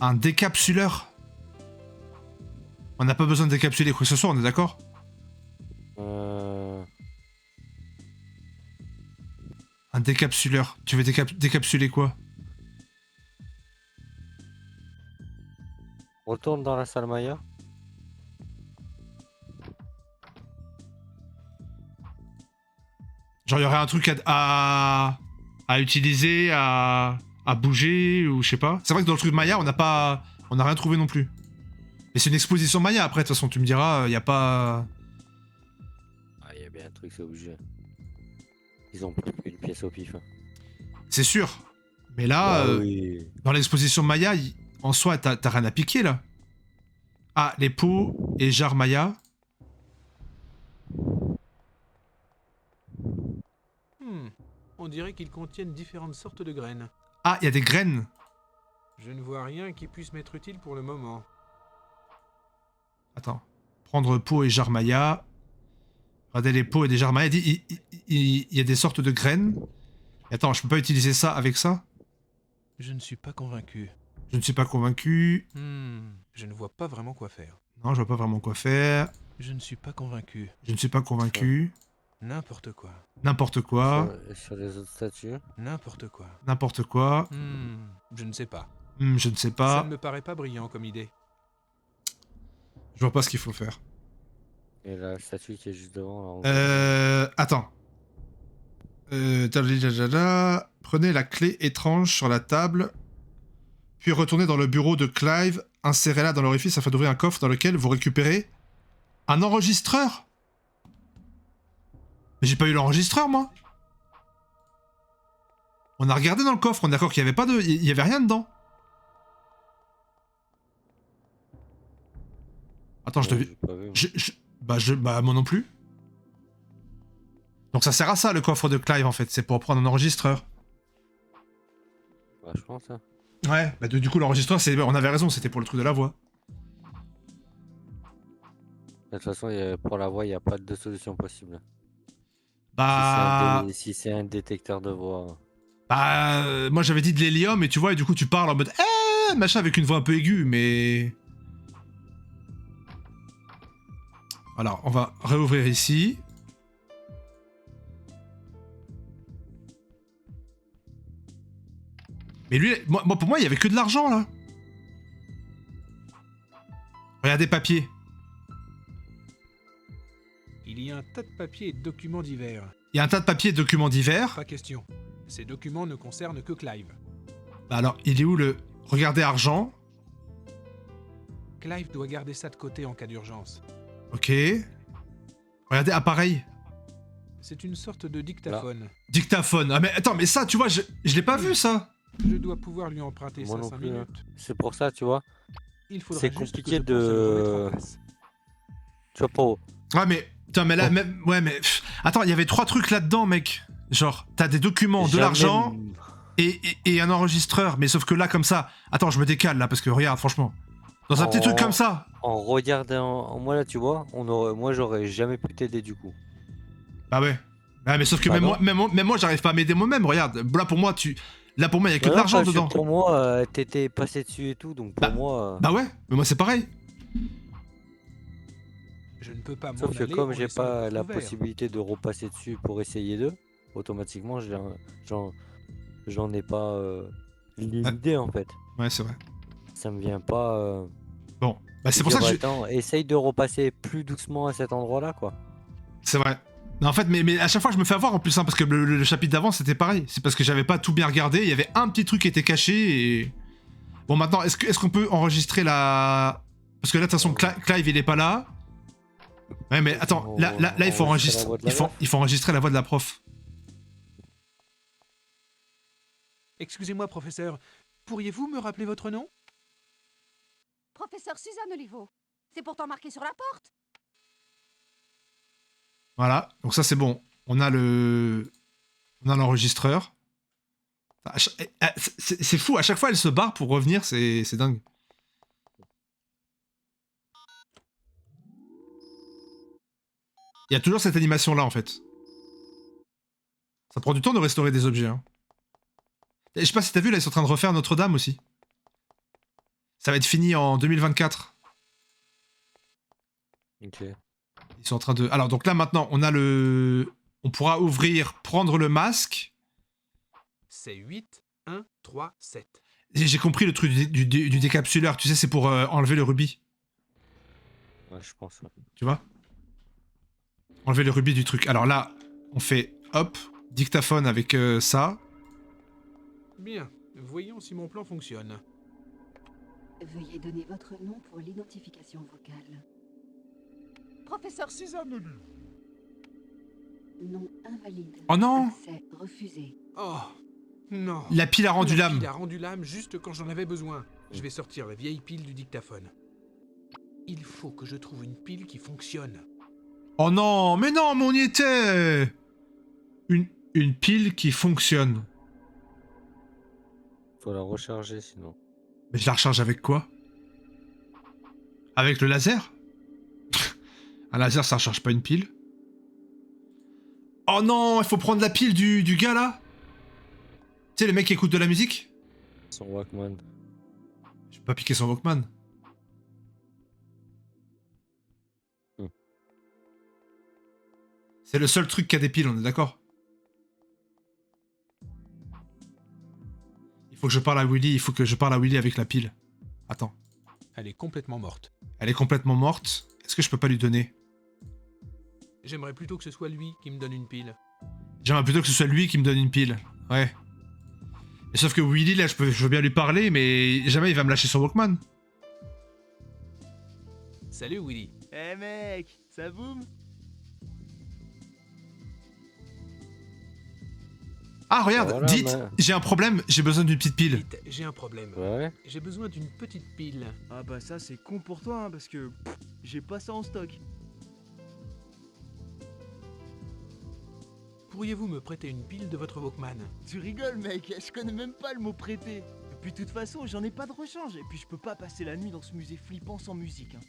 Un décapsuleur. On n'a pas besoin de décapsuler quoi que ce soit, on est d'accord? Un décapsuleur. Tu veux décapsuler quoi? Retourne dans la salle Maya. Genre, il y aurait un truc à utiliser, à bouger, ou je sais pas. C'est vrai que dans le truc Maya, on n'a rien trouvé non plus. Mais c'est une exposition Maya, après, de toute façon, tu me diras, il n'y a pas... Ah, il y a bien un truc, c'est obligé. Ils ont pris une pièce au pif. Hein. C'est sûr. Mais là, oui. dans l'exposition Maya, en soi, t'as rien à piquer, là. Ah, les pots et jarres Maya. On dirait qu'ils contiennent différentes sortes de graines. Ah, il y a des graines. Je ne vois rien qui puisse m'être utile pour le moment. Attends. Prendre pot et jarre Maya. Regardez les pots et des jarres Maya. Il y a des sortes de graines. Et attends, je peux pas utiliser ça avec ça? Je ne suis pas convaincu. Je ne suis pas convaincu. Je ne vois pas vraiment quoi faire. Non, je vois pas vraiment quoi faire. Je ne suis pas convaincu. Je ne suis pas convaincu. N'importe quoi. N'importe quoi. Sur les autres statues. N'importe quoi. N'importe quoi. Je ne sais pas. Je ne sais Ça pas. ne me paraît pas brillant comme idée. Je vois pas ce qu'il faut faire. Et la statue qui est juste devant. Là, Attends. Prenez la clé étrange sur la table. Puis retournez dans le bureau de Clive. Insérez-la dans l'orifice afin d'ouvrir un coffre dans lequel vous récupérez un enregistreur. Mais j'ai pas eu l'enregistreur, moi. On a regardé dans le coffre, on est d'accord qu'il y avait pas de... Il y avait rien dedans. Attends, je devais... Bah, moi non plus. Donc ça sert à ça, le coffre de Clive, en fait. C'est pour prendre un enregistreur. je pense. Hein. Ouais, bah du coup, l'enregistreur, on avait raison, c'était pour le truc de la voix. De toute façon, pour la voix, il n'y a pas de solution possible. Bah... Si c'est un détecteur de voix... Bah... moi, j'avais dit de l'hélium, et tu vois, et du coup, tu parles en mode... machin, avec une voix un peu aiguë, mais... Alors, on va réouvrir ici. Mais lui, pour moi, il y avait que de l'argent, là. Regardez, papier. Il y a un tas de papiers et de documents divers. Il y a un tas de papiers et de documents divers. Pas question. Ces documents ne concernent que Clive. Bah alors, il est où le... Regardez argent. Clive doit garder ça de côté en cas d'urgence. Ok. Regardez appareil. C'est une sorte de dictaphone. Dictaphone. Ah mais attends, mais ça, tu vois, je l'ai pas vu ça. Je dois pouvoir lui emprunter Moi ça non 5 plus, hein. minutes. C'est pour ça, tu vois. Il faudra C'est juste compliqué que je pense à le remettre de... en place. Tu vois, pour... Ouais mais... Putain, mais là, Oh. même... Ouais mais... Attends, il y avait 3 trucs là-dedans, mec. Genre, t'as des documents, de Jamais- l'argent et un enregistreur. Mais sauf que là, comme ça... Attends, je me décale là, parce que regarde, franchement. Dans un petit truc comme ça. En regardant... Moi, là, tu vois, moi, j'aurais jamais pu t'aider, du coup. Bah ouais. Ouais, mais sauf que Bah même moi, j'arrive pas à m'aider moi-même. Regarde, là pour moi, là pour moi, il y a que de Ouais, l'argent parce que dedans. Pour moi, t'étais passé dessus et tout, donc pour moi... Bah ouais, mais moi c'est pareil. Je ne peux pas m'en Sauf que aller comme en j'ai laissant le pas coffre la ouvert. possibilité de repasser dessus pour essayer d'eux, automatiquement, j'en ai pas l'idée, en fait. Ouais, c'est vrai. Ça me vient pas... Bon, bah c'est de pour ça dire, que attends, essaye de repasser plus doucement à cet endroit-là, quoi. C'est vrai. Non, en fait, mais à chaque fois, je me fais avoir en plus, hein, parce que le chapitre d'avant, c'était pareil. C'est parce que j'avais pas tout bien regardé. Il y avait un petit truc qui était caché et... Bon, maintenant, est-ce qu'on peut enregistrer la... Parce que là, de toute façon, Clive, il est pas là. Ouais, mais attends, là, il faut enregistrer... Il faut enregistrer la voix de la prof. Excusez-moi, professeur. Pourriez-vous me rappeler votre nom? Professeur Suzanne Olivo. C'est pourtant marqué sur la porte. Voilà, donc ça, c'est bon. On a l'enregistreur. C'est fou, à chaque fois, elle se barre pour revenir, c'est dingue. Il y a toujours cette animation-là, en fait. Ça prend du temps de restaurer des objets. Hein. Et je sais pas si t'as vu, là, ils sont en train de refaire Notre-Dame aussi. Ça va être fini en 2024. Ok. Ils sont en train de... Alors, donc là, maintenant, on a le... On pourra ouvrir, prendre le masque. C'est 8, 1, 3, 7. J'ai compris le truc du décapsuleur. Tu sais, c'est pour enlever le rubis. Ouais, je pense. Ouais. Tu vois? Enlever le rubis du truc. Alors là, on fait, hop, dictaphone avec ça. Bien, voyons si mon plan fonctionne. Veuillez donner votre nom pour l'identification vocale. Professeur Suzanne Olivo. Nom invalide. Oh non! Accès refusé. Oh, non. La pile a rendu La l'âme. pile a rendu l'âme juste quand j'en avais besoin. Je vais sortir la vieille pile du dictaphone. Il faut que je trouve une pile qui fonctionne. Oh non, mais non, mais on y était! Une pile qui fonctionne. Faut la recharger sinon. Mais je la recharge avec quoi? Avec le laser? Un laser, ça recharge pas une pile. Oh non, il faut prendre la pile du gars là. Tu sais, le mec qui écoute de la musique? Son Walkman. Je peux pas piquer son Walkman. C'est le seul truc qui a des piles, on est d'accord? Il faut que je parle à Willy, avec la pile. Attends. Elle est complètement morte. Elle est complètement morte. Est-ce que je peux pas lui donner? J'aimerais plutôt que ce soit lui qui me donne une pile. J'aimerais plutôt que ce soit lui qui me donne une pile. Ouais. Et sauf que Willy, là, je veux bien lui parler, mais jamais il va me lâcher son Walkman. Salut Willy. Eh mec, ça boum? Ah, regarde, Voilà, dites, bah. j'ai un problème, j'ai besoin d'une petite pile. Dites, j'ai un problème. Ouais. J'ai besoin d'une petite pile. Ah bah ça c'est con pour toi hein, parce que j'ai pas ça en stock. Pourriez-vous me prêter une pile de votre Walkman? Tu rigoles mec, je connais même pas le mot prêter. Et puis de toute façon j'en ai pas de rechange et puis je peux pas passer la nuit dans ce musée flippant sans musique. Hein.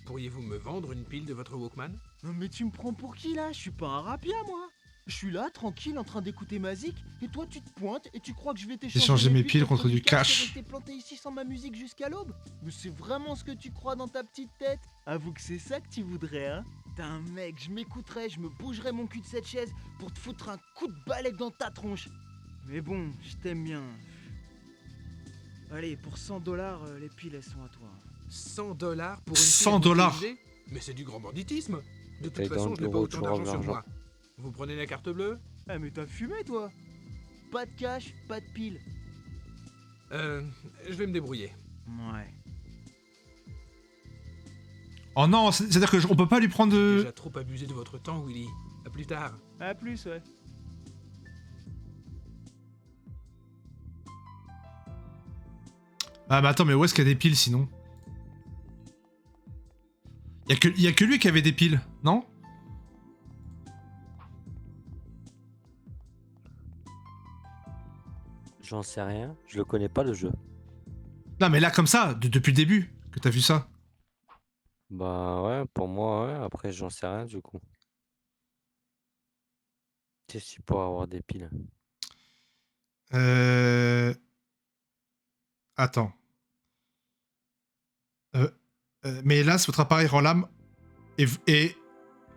Pourriez-vous me vendre une pile de votre Walkman? Non mais tu me prends pour qui là? Je suis pas un rapien moi. Je suis là, tranquille, en train d'écouter ma zik, et toi tu te pointes et tu crois que je vais Échanger mes piles contre du cash. Et rester planté ici sans ma musique jusqu'à l'aube? Mais c'est vraiment ce que tu crois dans ta petite tête? Avoue que c'est ça que tu voudrais, hein? Putain mec, je m'écouterais, je me bougerais mon cul de cette chaise pour te foutre un coup de balai dans ta tronche. Mais bon, je t'aime bien. Allez, pour 100 $, les piles elles sont à toi. 100 $ pour une pile 100 $. utilisée? Mais c'est du grand banditisme. De toute Et dans façon, le je n'ai pas bureau, autant tu d'argent rends sur l'argent. moi. Vous prenez la carte bleue? Ah mais t'as fumé toi? Pas de cash, pas de pile. Je vais me débrouiller. Ouais. Oh non, c'est-à-dire que on peut pas lui prendre J'ai de... déjà trop abusé de votre temps, Willy. À plus tard. À plus, ouais. Ah mais attends, mais où est-ce qu'il y a des piles sinon? Y a que lui qui avait des piles, non? J'en sais rien, je le connais pas le jeu. Non mais là comme ça, depuis le début, que t'as vu ça. Bah ouais, pour moi, ouais, après j'en sais rien du coup. Qu'est-ce qu'il pourrait avoir des piles? Attends. Mais hélas, votre appareil rend l'âme et...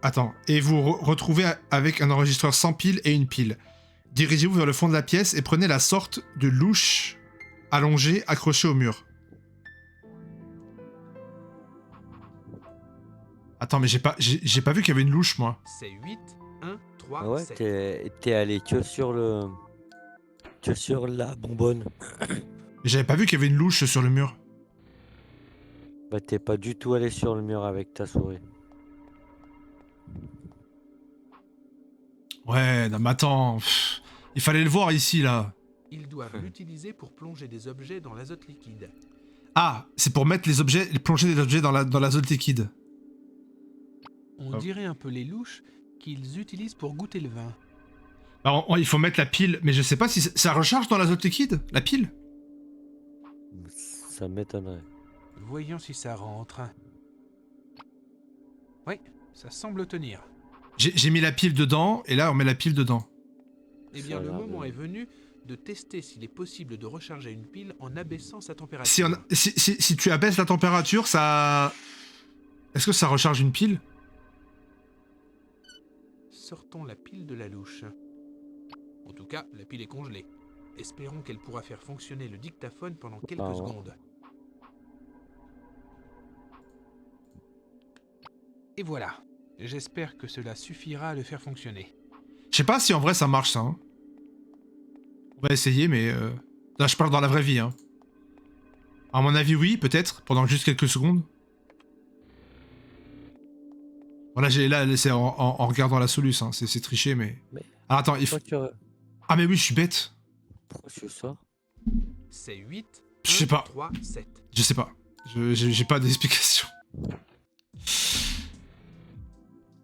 Attends. Et vous retrouvez avec un enregistreur sans pile et une pile. Dirigez-vous vers le fond de la pièce et prenez la sorte de louche allongée accrochée au mur. Attends, mais j'ai pas vu qu'il y avait une louche, moi. C'est 8, 1, 3, Ah ouais, 7. t'es allé que sur le... que sur la bonbonne. Mais j'avais pas vu qu'il y avait une louche sur le mur. Bah t'es pas du tout allé sur le mur avec ta souris. Ouais, non mais attends... il fallait le voir ici, là. Ils doivent l'utiliser pour plonger des objets dans l'azote liquide. Ah, c'est pour mettre les objets... plonger des objets dans l'azote liquide. On dirait un peu les louches qu'ils utilisent pour goûter le vin. Alors, il faut mettre la pile, mais je sais pas si ça recharge dans l'azote liquide, la pile. Ça m'étonnerait. Voyons si ça rentre. Oui, ça semble tenir. J'ai mis la pile dedans, et là on met la pile dedans. Eh bien, Ça a le l'air moment de- est venu de tester s'il est possible de recharger une pile en abaissant sa température. Si tu abaisses la température, ça... Est-ce que ça recharge une pile? Sortons la pile de la louche. En tout cas, la pile est congelée. Espérons qu'elle pourra faire fonctionner le dictaphone pendant quelques ouais. secondes. Et voilà. J'espère que cela suffira à le faire fonctionner. Je sais pas si en vrai ça marche ça. Hein. On va essayer, mais... Là je parle dans la vraie vie. Hein. À mon avis oui, peut-être, pendant juste quelques secondes. Voilà, là c'est en regardant la soluce, hein. C'est triché, mais... Alors attends, il faut... Ah mais oui, je suis bête. Pourquoi tu sors? C'est 8, Je sais pas. 3, 7. Je sais pas. J'ai pas d'explication.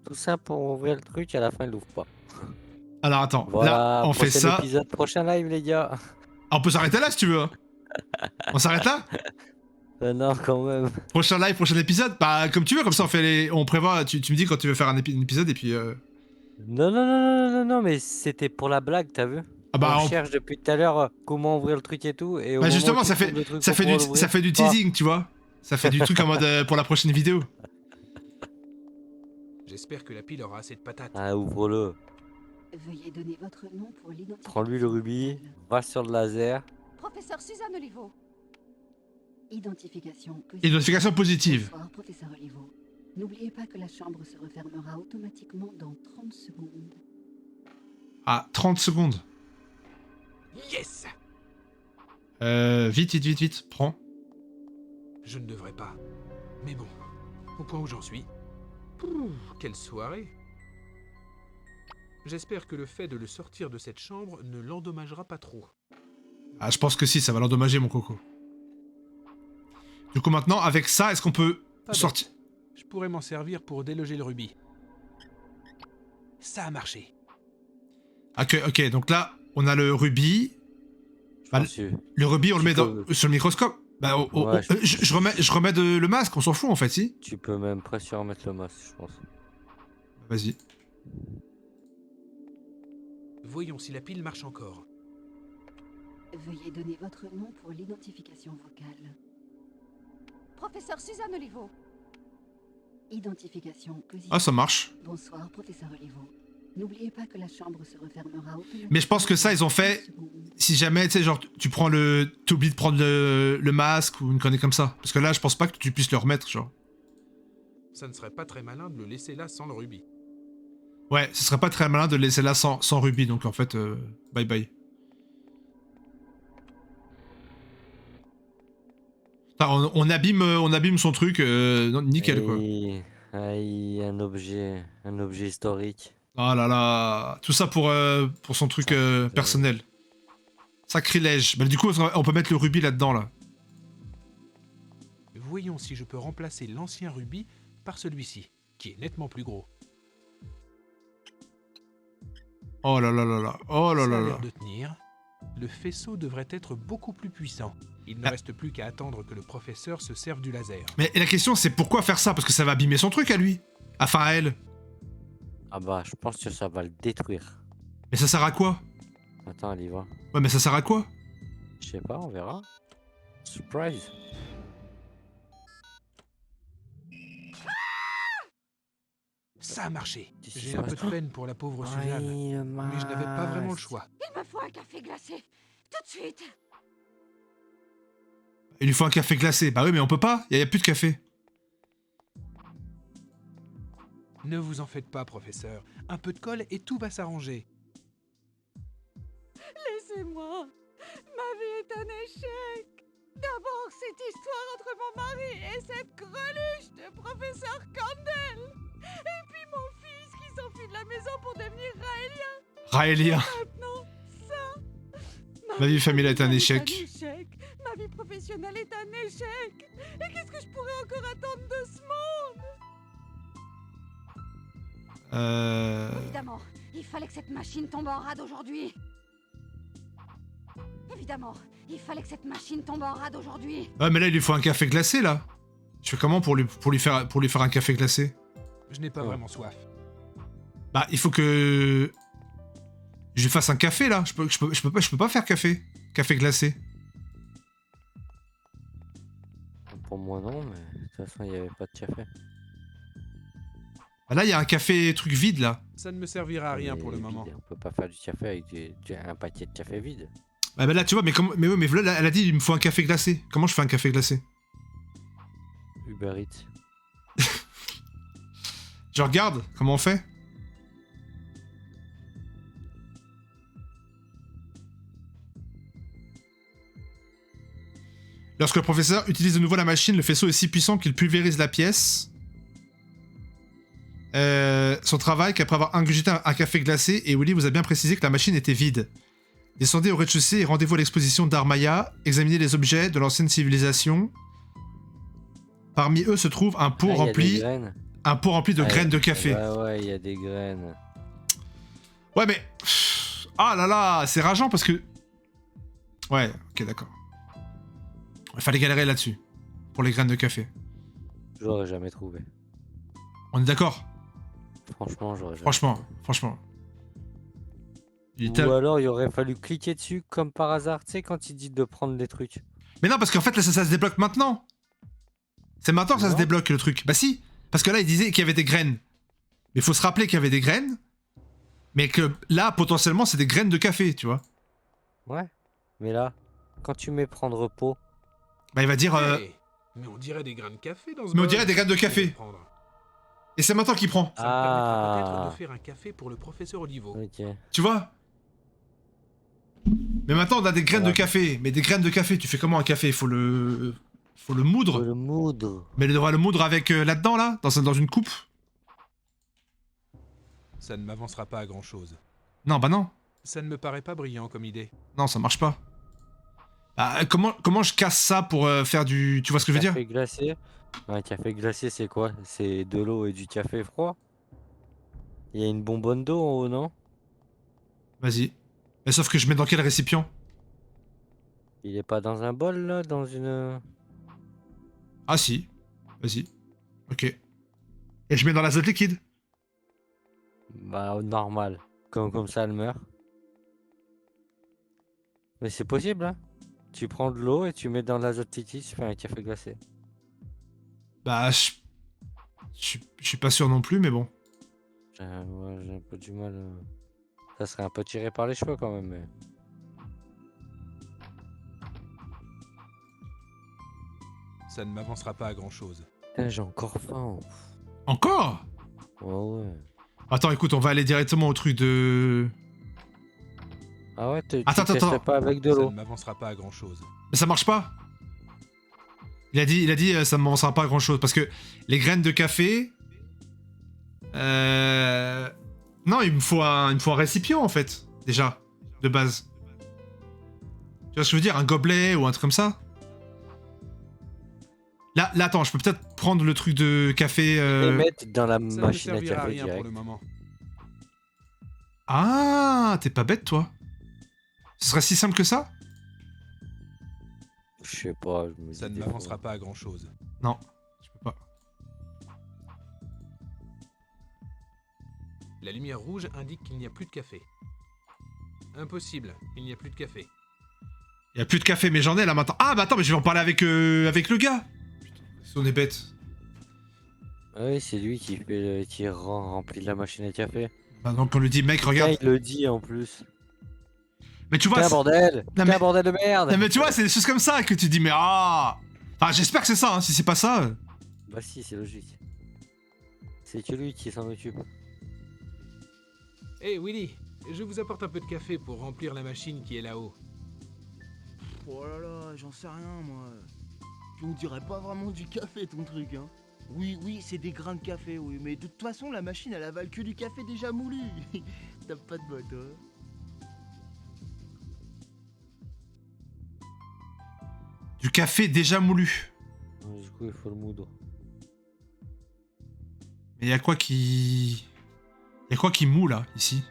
Tout ça pour ouvrir le truc, à la fin il l'ouvre pas. Alors attends, Voilà, là on fait prochain ça. épisode, prochain live les gars. Ah, on peut s'arrêter là si tu veux. Hein. On s'arrête là? Non, quand même. Prochain live, prochain épisode? Bah comme tu veux, comme ça on fait les... On prévoit, tu me dis quand tu veux faire un épisode et puis... Non, mais c'était pour la blague, t'as vu? Ah bah, on cherche depuis tout à l'heure comment ouvrir le truc et tout. Et au bah moment justement, où tu ça trouves le truc fait pour l'ouvrir, ça fait du pas. teasing, tu vois. Ça fait du truc en mode pour la prochaine vidéo. J'espère que la pile aura assez de patates. Ah, ouvre-le. Veuillez donner votre nom pour l'identification. Prends-lui le rubis, va sur le laser. Professeur Suzanne Olivo. Identification positive. Identification positive. Bonsoir, professeur Olivo. N'oubliez pas que la chambre se refermera automatiquement dans 30 secondes. Ah, 30 secondes. Yes! Vite, prends. Je ne devrais pas. Mais bon, au point où j'en suis. Pouh, quelle soirée! J'espère que le fait de le sortir de cette chambre ne l'endommagera pas trop. Ah, je pense que si, ça va l'endommager, mon coco. Du coup, maintenant, avec ça, est-ce qu'on peut Pas sortir... bête. Je pourrais m'en servir pour déloger le rubis. Ça a marché. Ok, donc là, on a le rubis. Bah, le rubis, on le met sur le microscope. Bah, Ouais, je remets le masque, on s'en fout en fait, si. Tu peux même presque remettre le masque, je pense. Vas-y. Voyons si la pile marche encore. Veuillez donner votre nom pour l'identification vocale. Professeur Suzanne Olivo. Identification positive. Ah, ça marche. Bonsoir, professeur Olivo. N'oubliez pas que la chambre se refermera automatiquement. Mais je pense que ça, ils ont fait... Si jamais, tu sais, genre, tu prends le... T'oublies de prendre le masque ou une connerie comme ça. Parce que là, je pense pas que tu puisses le remettre, genre. Ça ne serait pas très malin de le laisser là sans le rubis. Ouais, ce serait pas très malin de le laisser là sans rubis, donc en fait, bye bye. Enfin, on abîme son truc, non, nickel quoi. Aïe, un objet historique. Oh là là, tout ça pour son truc personnel. Sacrilège. Bah, du coup, on peut mettre le rubis là-dedans là. Voyons si je peux remplacer l'ancien rubis par celui-ci, qui est nettement plus gros. Oh là là là là. Oh là Ça là a là. l'air de tenir. Le faisceau devrait être beaucoup plus puissant. Il ne Ah. reste plus qu'à attendre que le professeur se serve du laser. Mais la question c'est pourquoi faire ça? Parce que ça va abîmer son truc à lui. Enfin à elle. Ah bah, je pense que ça va le détruire. Mais ça sert à quoi? Attends, elle y va. Ouais mais ça sert à quoi? Je sais pas, on verra. Surprise. Ça a marché. Qu'est-ce qui J'ai se un peu passe? de peine pour la pauvre Suzanne, Aïe, mais je n'avais pas vraiment le mince. choix. Il me faut un café glacé. Tout de suite. Il lui faut un café glacé. Bah oui mais on peut pas, y a plus de café. Ne vous en faites pas, professeur. Un peu de colle et tout va s'arranger. Laissez-moi. Ma vie est un échec. D'abord, cette histoire entre mon mari et cette greluche de professeur Campbell. Et puis mon fils qui s'enfuit de la maison pour devenir raélien. Raélien. Maintenant, ça. Ma vie familiale est un personnelle échec. Ma vie professionnelle est un échec. Et qu'est-ce que je pourrais encore attendre de ce monde? Évidemment, il fallait que cette machine tombe en rade aujourd'hui. Évidemment, il fallait que cette machine tombe en rade aujourd'hui. Ouais mais là il lui faut un café glacé là. Je fais comment pour lui faire un café glacé? Je n'ai pas vraiment soif. Bah il faut que je lui fasse un café là. Je peux pas faire café glacé. Pour moi non, mais de toute façon il n'y avait pas de café. Bah là il y a un café truc vide là. Ça ne me servira à rien pour le Mais moment. vide, on peut pas faire du café avec un paquet de café vide. Ah bah là tu vois mais oui mais là elle a dit il me faut un café glacé. Comment je fais un café glacé? Uber Eats. Je regarde comment on fait. Lorsque le professeur utilise de nouveau la machine, le faisceau est si puissant qu'il pulvérise la pièce. Son travail qu'après avoir ingurgité un café glacé, et Willy vous a bien précisé que la machine était vide. Descendez au rez-de-chaussée et rendez-vous à l'exposition d'art maya. Examinez les objets de l'ancienne civilisation. Parmi eux se trouve un pot Ah, il y a des rempli. graines. Un pot rempli de Ah, graines de café. Ouais, il y a des graines. Ouais, mais. Ah là là, c'est rageant parce que. Ouais, ok, d'accord. Il fallait galérer là-dessus. Pour les graines de café. J'aurais jamais trouvé. On est d'accord? Franchement, j'aurais jamais Franchement. Ou alors il aurait fallu cliquer dessus comme par hasard, tu sais, quand il dit de prendre des trucs. Mais non, parce qu'en fait, là, ça se débloque maintenant. C'est maintenant que ça se Non. débloque le truc. Bah si, parce que là, il disait qu'il y avait des graines. Mais il faut se rappeler qu'il y avait des graines. Mais que là, potentiellement, c'est des graines de café, tu vois. Ouais. Mais là, quand tu mets prendre pot, Bah il va dire. Hey, mais on dirait des grains de café dans ce Mais on bol. dirait des graines de Je vais café. le prendre. Et c'est maintenant qu'il prend. Ça me permettra peut-être Ah. de faire un café pour le professeur Olivo. ok. Tu vois? Mais maintenant, on a des graines de Ouais. café. Mais des graines de café, tu fais comment un café? Faut le moudre. Le moudre. Mais il devrait le moudre avec là-dedans, là, dans une coupe. Ça ne m'avancera pas à grand chose. Non, bah non. Ça ne me paraît pas brillant comme idée. Non, ça marche pas. Bah, comment je casse ça pour faire du... Tu vois ce que je veux dire? Café glacé. Un café glacé, c'est quoi? C'est de l'eau et du café froid? Il y a une bonbonne d'eau en haut, non? Vas-y. Mais sauf que je mets dans quel récipient? Il est pas dans un bol, là? Dans une... Ah si. Vas-y. Ok. Et je mets dans l'azote liquide. Bah, normal. Comme ça, elle meurt. Mais c'est possible, hein? Tu prends de l'eau et tu mets dans l'azote liquide, tu fais un café glacé. Bah, je suis pas sûr non plus, mais bon. Ouais, j'ai un peu du mal. Ça serait un peu tiré par les cheveux quand même. Mais... Ça ne m'avancera pas à grand chose. Putain, j'ai encore faim. Encore? Ouais. Attends, écoute, on va aller directement au truc de... Ah ouais, tu Attends. testerais pas avec de Ça l'eau. ne m'avancera pas à grand chose. Mais ça marche pas? Il a dit ça ne m'avancera pas à grand chose. Parce que les graines de café. Non, il me faut un récipient en fait. Déjà. De base. Tu vois ce que je veux dire? Un gobelet ou un truc comme ça? Là, attends, je peux peut-être prendre le truc de café. Et mettre dans la Ça ne me machine à servira à café rien pour direct. le moment. Ah, t'es pas bête toi. Ce serait si simple que ça? Je sais pas. Je me Ça dis ne des m'avancera fois. pas à grand chose. Non, je peux pas. La lumière rouge indique qu'il n'y a plus de café. Impossible, il n'y a plus de café. Il y a plus de café, mais j'en ai là maintenant. Ah bah attends, mais je vais en parler avec le gars. Putain, si on est bête. Ah oui, c'est lui qui fait qui remplit la machine à café. Bah donc on lui dit, mec, Putain, regarde. il le dit en plus. Mais tu vois, Putain, bordel! Non, Putain, mais- bordel de merde! non, mais tu vois, c'est des choses comme ça que tu dis, mais ah. Enfin, j'espère que c'est ça. Hein. Si c'est pas ça. Bah si, c'est logique. C'est que lui qui s'en occupe. Hé Willy, je vous apporte un peu de café pour remplir la machine qui est là-haut. Oh là là, j'en sais rien moi. Puis on dirait pas vraiment du café ton truc, hein. Oui, c'est des grains de café, oui, mais de toute façon, la machine elle avale que du café déjà moulu. T'as pas de botte, hein. Du café déjà moulu. Du coup, il faut le moudre. Mais y a quoi qui. Y a quoi qui moule là, ici?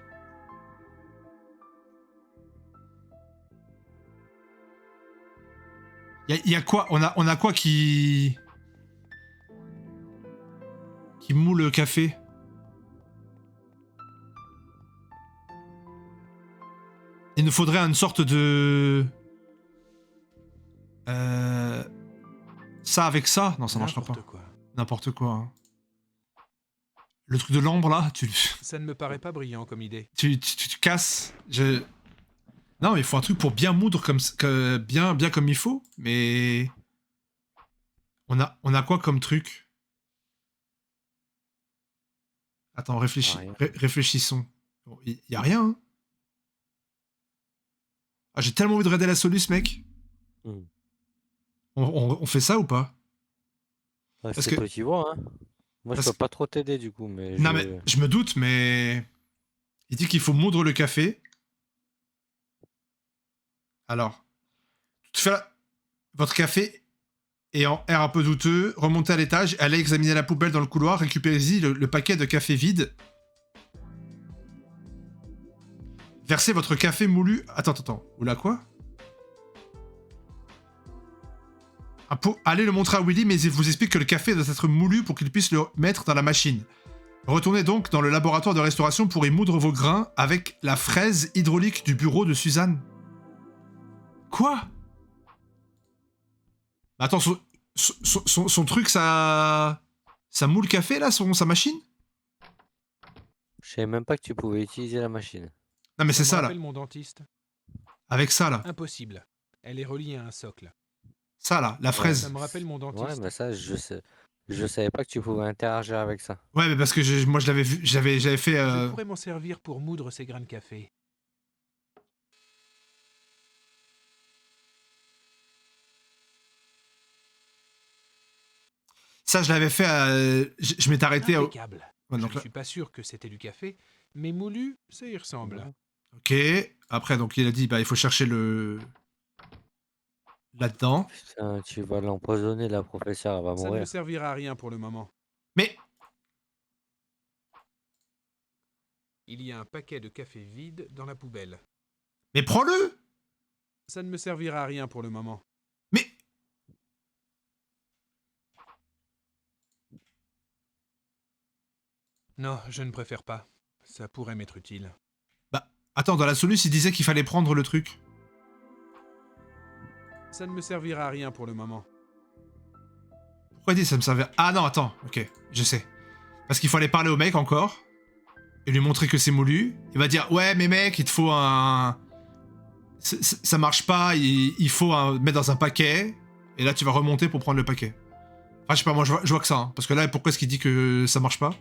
Y a quoi? On a quoi qui. Qui moule le café? Il nous faudrait une sorte de. Ça avec ça? Non, ça marchera pas. N'importe quoi. N'importe quoi. Hein. Le truc de l'ambre là, Ça ne me paraît pas brillant comme idée. tu casses. Non, mais il faut un truc pour bien moudre bien comme il faut. Mais on a quoi comme truc? Attends, Rien. réfléchissons. Bon, y a rien. Hein. Ah, j'ai tellement envie de raider la Solus, mec. Hmm. On fait ça ou pas? Ouais, Parce c'est que- toi qui vois, hein. Moi, je parce peux pas trop t'aider du coup, mais Non, mais je me doute, mais il dit qu'il faut moudre le café. Alors, votre café est en air un peu douteux. Remontez à l'étage, allez examiner la poubelle dans le couloir, récupérez-y le paquet de café vide. Versez votre café moulu. Attends. Oula, quoi? Allez le montrer à Willy, mais il vous explique que le café doit être moulu pour qu'il puisse le mettre dans la machine. Retournez donc dans le laboratoire de restauration pour y moudre vos grains avec la fraise hydraulique du bureau de Suzanne. Quoi? Attends, son truc, ça moule le café, là, sa machine? je savais même pas que tu pouvais utiliser la machine. Non, mais c'est me ça, là. rappelle mon dentiste. Avec ça, là. Impossible. Elle est reliée à un socle. Ça, là, la Ça fraise. me rappelle mon Ouais, dentiste. mais ça, je sais. Je savais pas que tu pouvais interagir avec ça. Ouais, mais parce que moi, je l'avais vu, j'avais fait... Je pourrais m'en servir pour moudre ces grains de café. Ça, je l'avais fait... je m'étais arrêté... Impeccable. Ouais, Je donc ne là- suis pas sûr que c'était du café, mais moulu, ça y ressemble. Ok. Après, donc, il a dit, bah, il faut chercher le... Là-dedans. Putain, tu vas l'empoisonner, la professeure, elle va Ça ne me mourir. servira à rien pour le moment. Mais... Il y a un paquet de café vide dans la poubelle. Mais prends-le! Ça ne me servira à rien pour le moment. Mais... Non, je ne préfère pas. Ça pourrait m'être utile. Bah, attends, dans la Solus, il disait qu'il fallait prendre le truc. Ça ne me servira à rien pour le moment. Pourquoi il dit ça me servait... Ah non, attends, ok, je sais. Parce qu'il faut aller parler au mec encore, et lui montrer que c'est moulu. Il va dire, ouais, mais mec, il te faut un... Ça marche pas, il faut mettre dans un paquet, et là tu vas remonter pour prendre le paquet. Enfin, je sais pas, moi je vois que ça, hein. Parce que là, pourquoi est-ce qu'il dit que ça marche pas?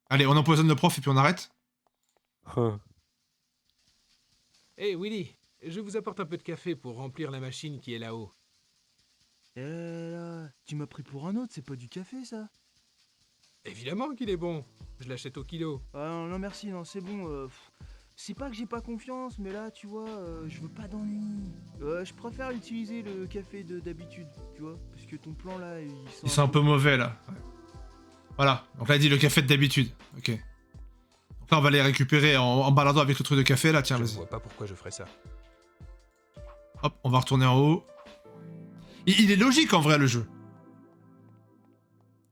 Allez, on empoisonne le prof et puis on arrête. Hé Willy, je vous apporte un peu de café pour remplir la machine qui est là-haut. Eh là, tu m'as pris pour un autre, c'est pas du café ça. Évidemment qu'il est bon. Je l'achète au kilo. Ah non, non merci, non c'est bon. C'est pas que j'ai pas confiance, mais là tu vois, je veux pas d'ennui. Je préfère utiliser le café d'habitude, tu vois, parce que ton plan là, Ils sont un peu mauvais là. Ouais. Voilà, donc là il dit le café d'habitude. Ok. Donc là on va les récupérer en baladant avec le truc de café là, tiens Je vas-y. vois pas pourquoi je ferais ça. Hop, on va retourner en haut. Il est logique en vrai le jeu.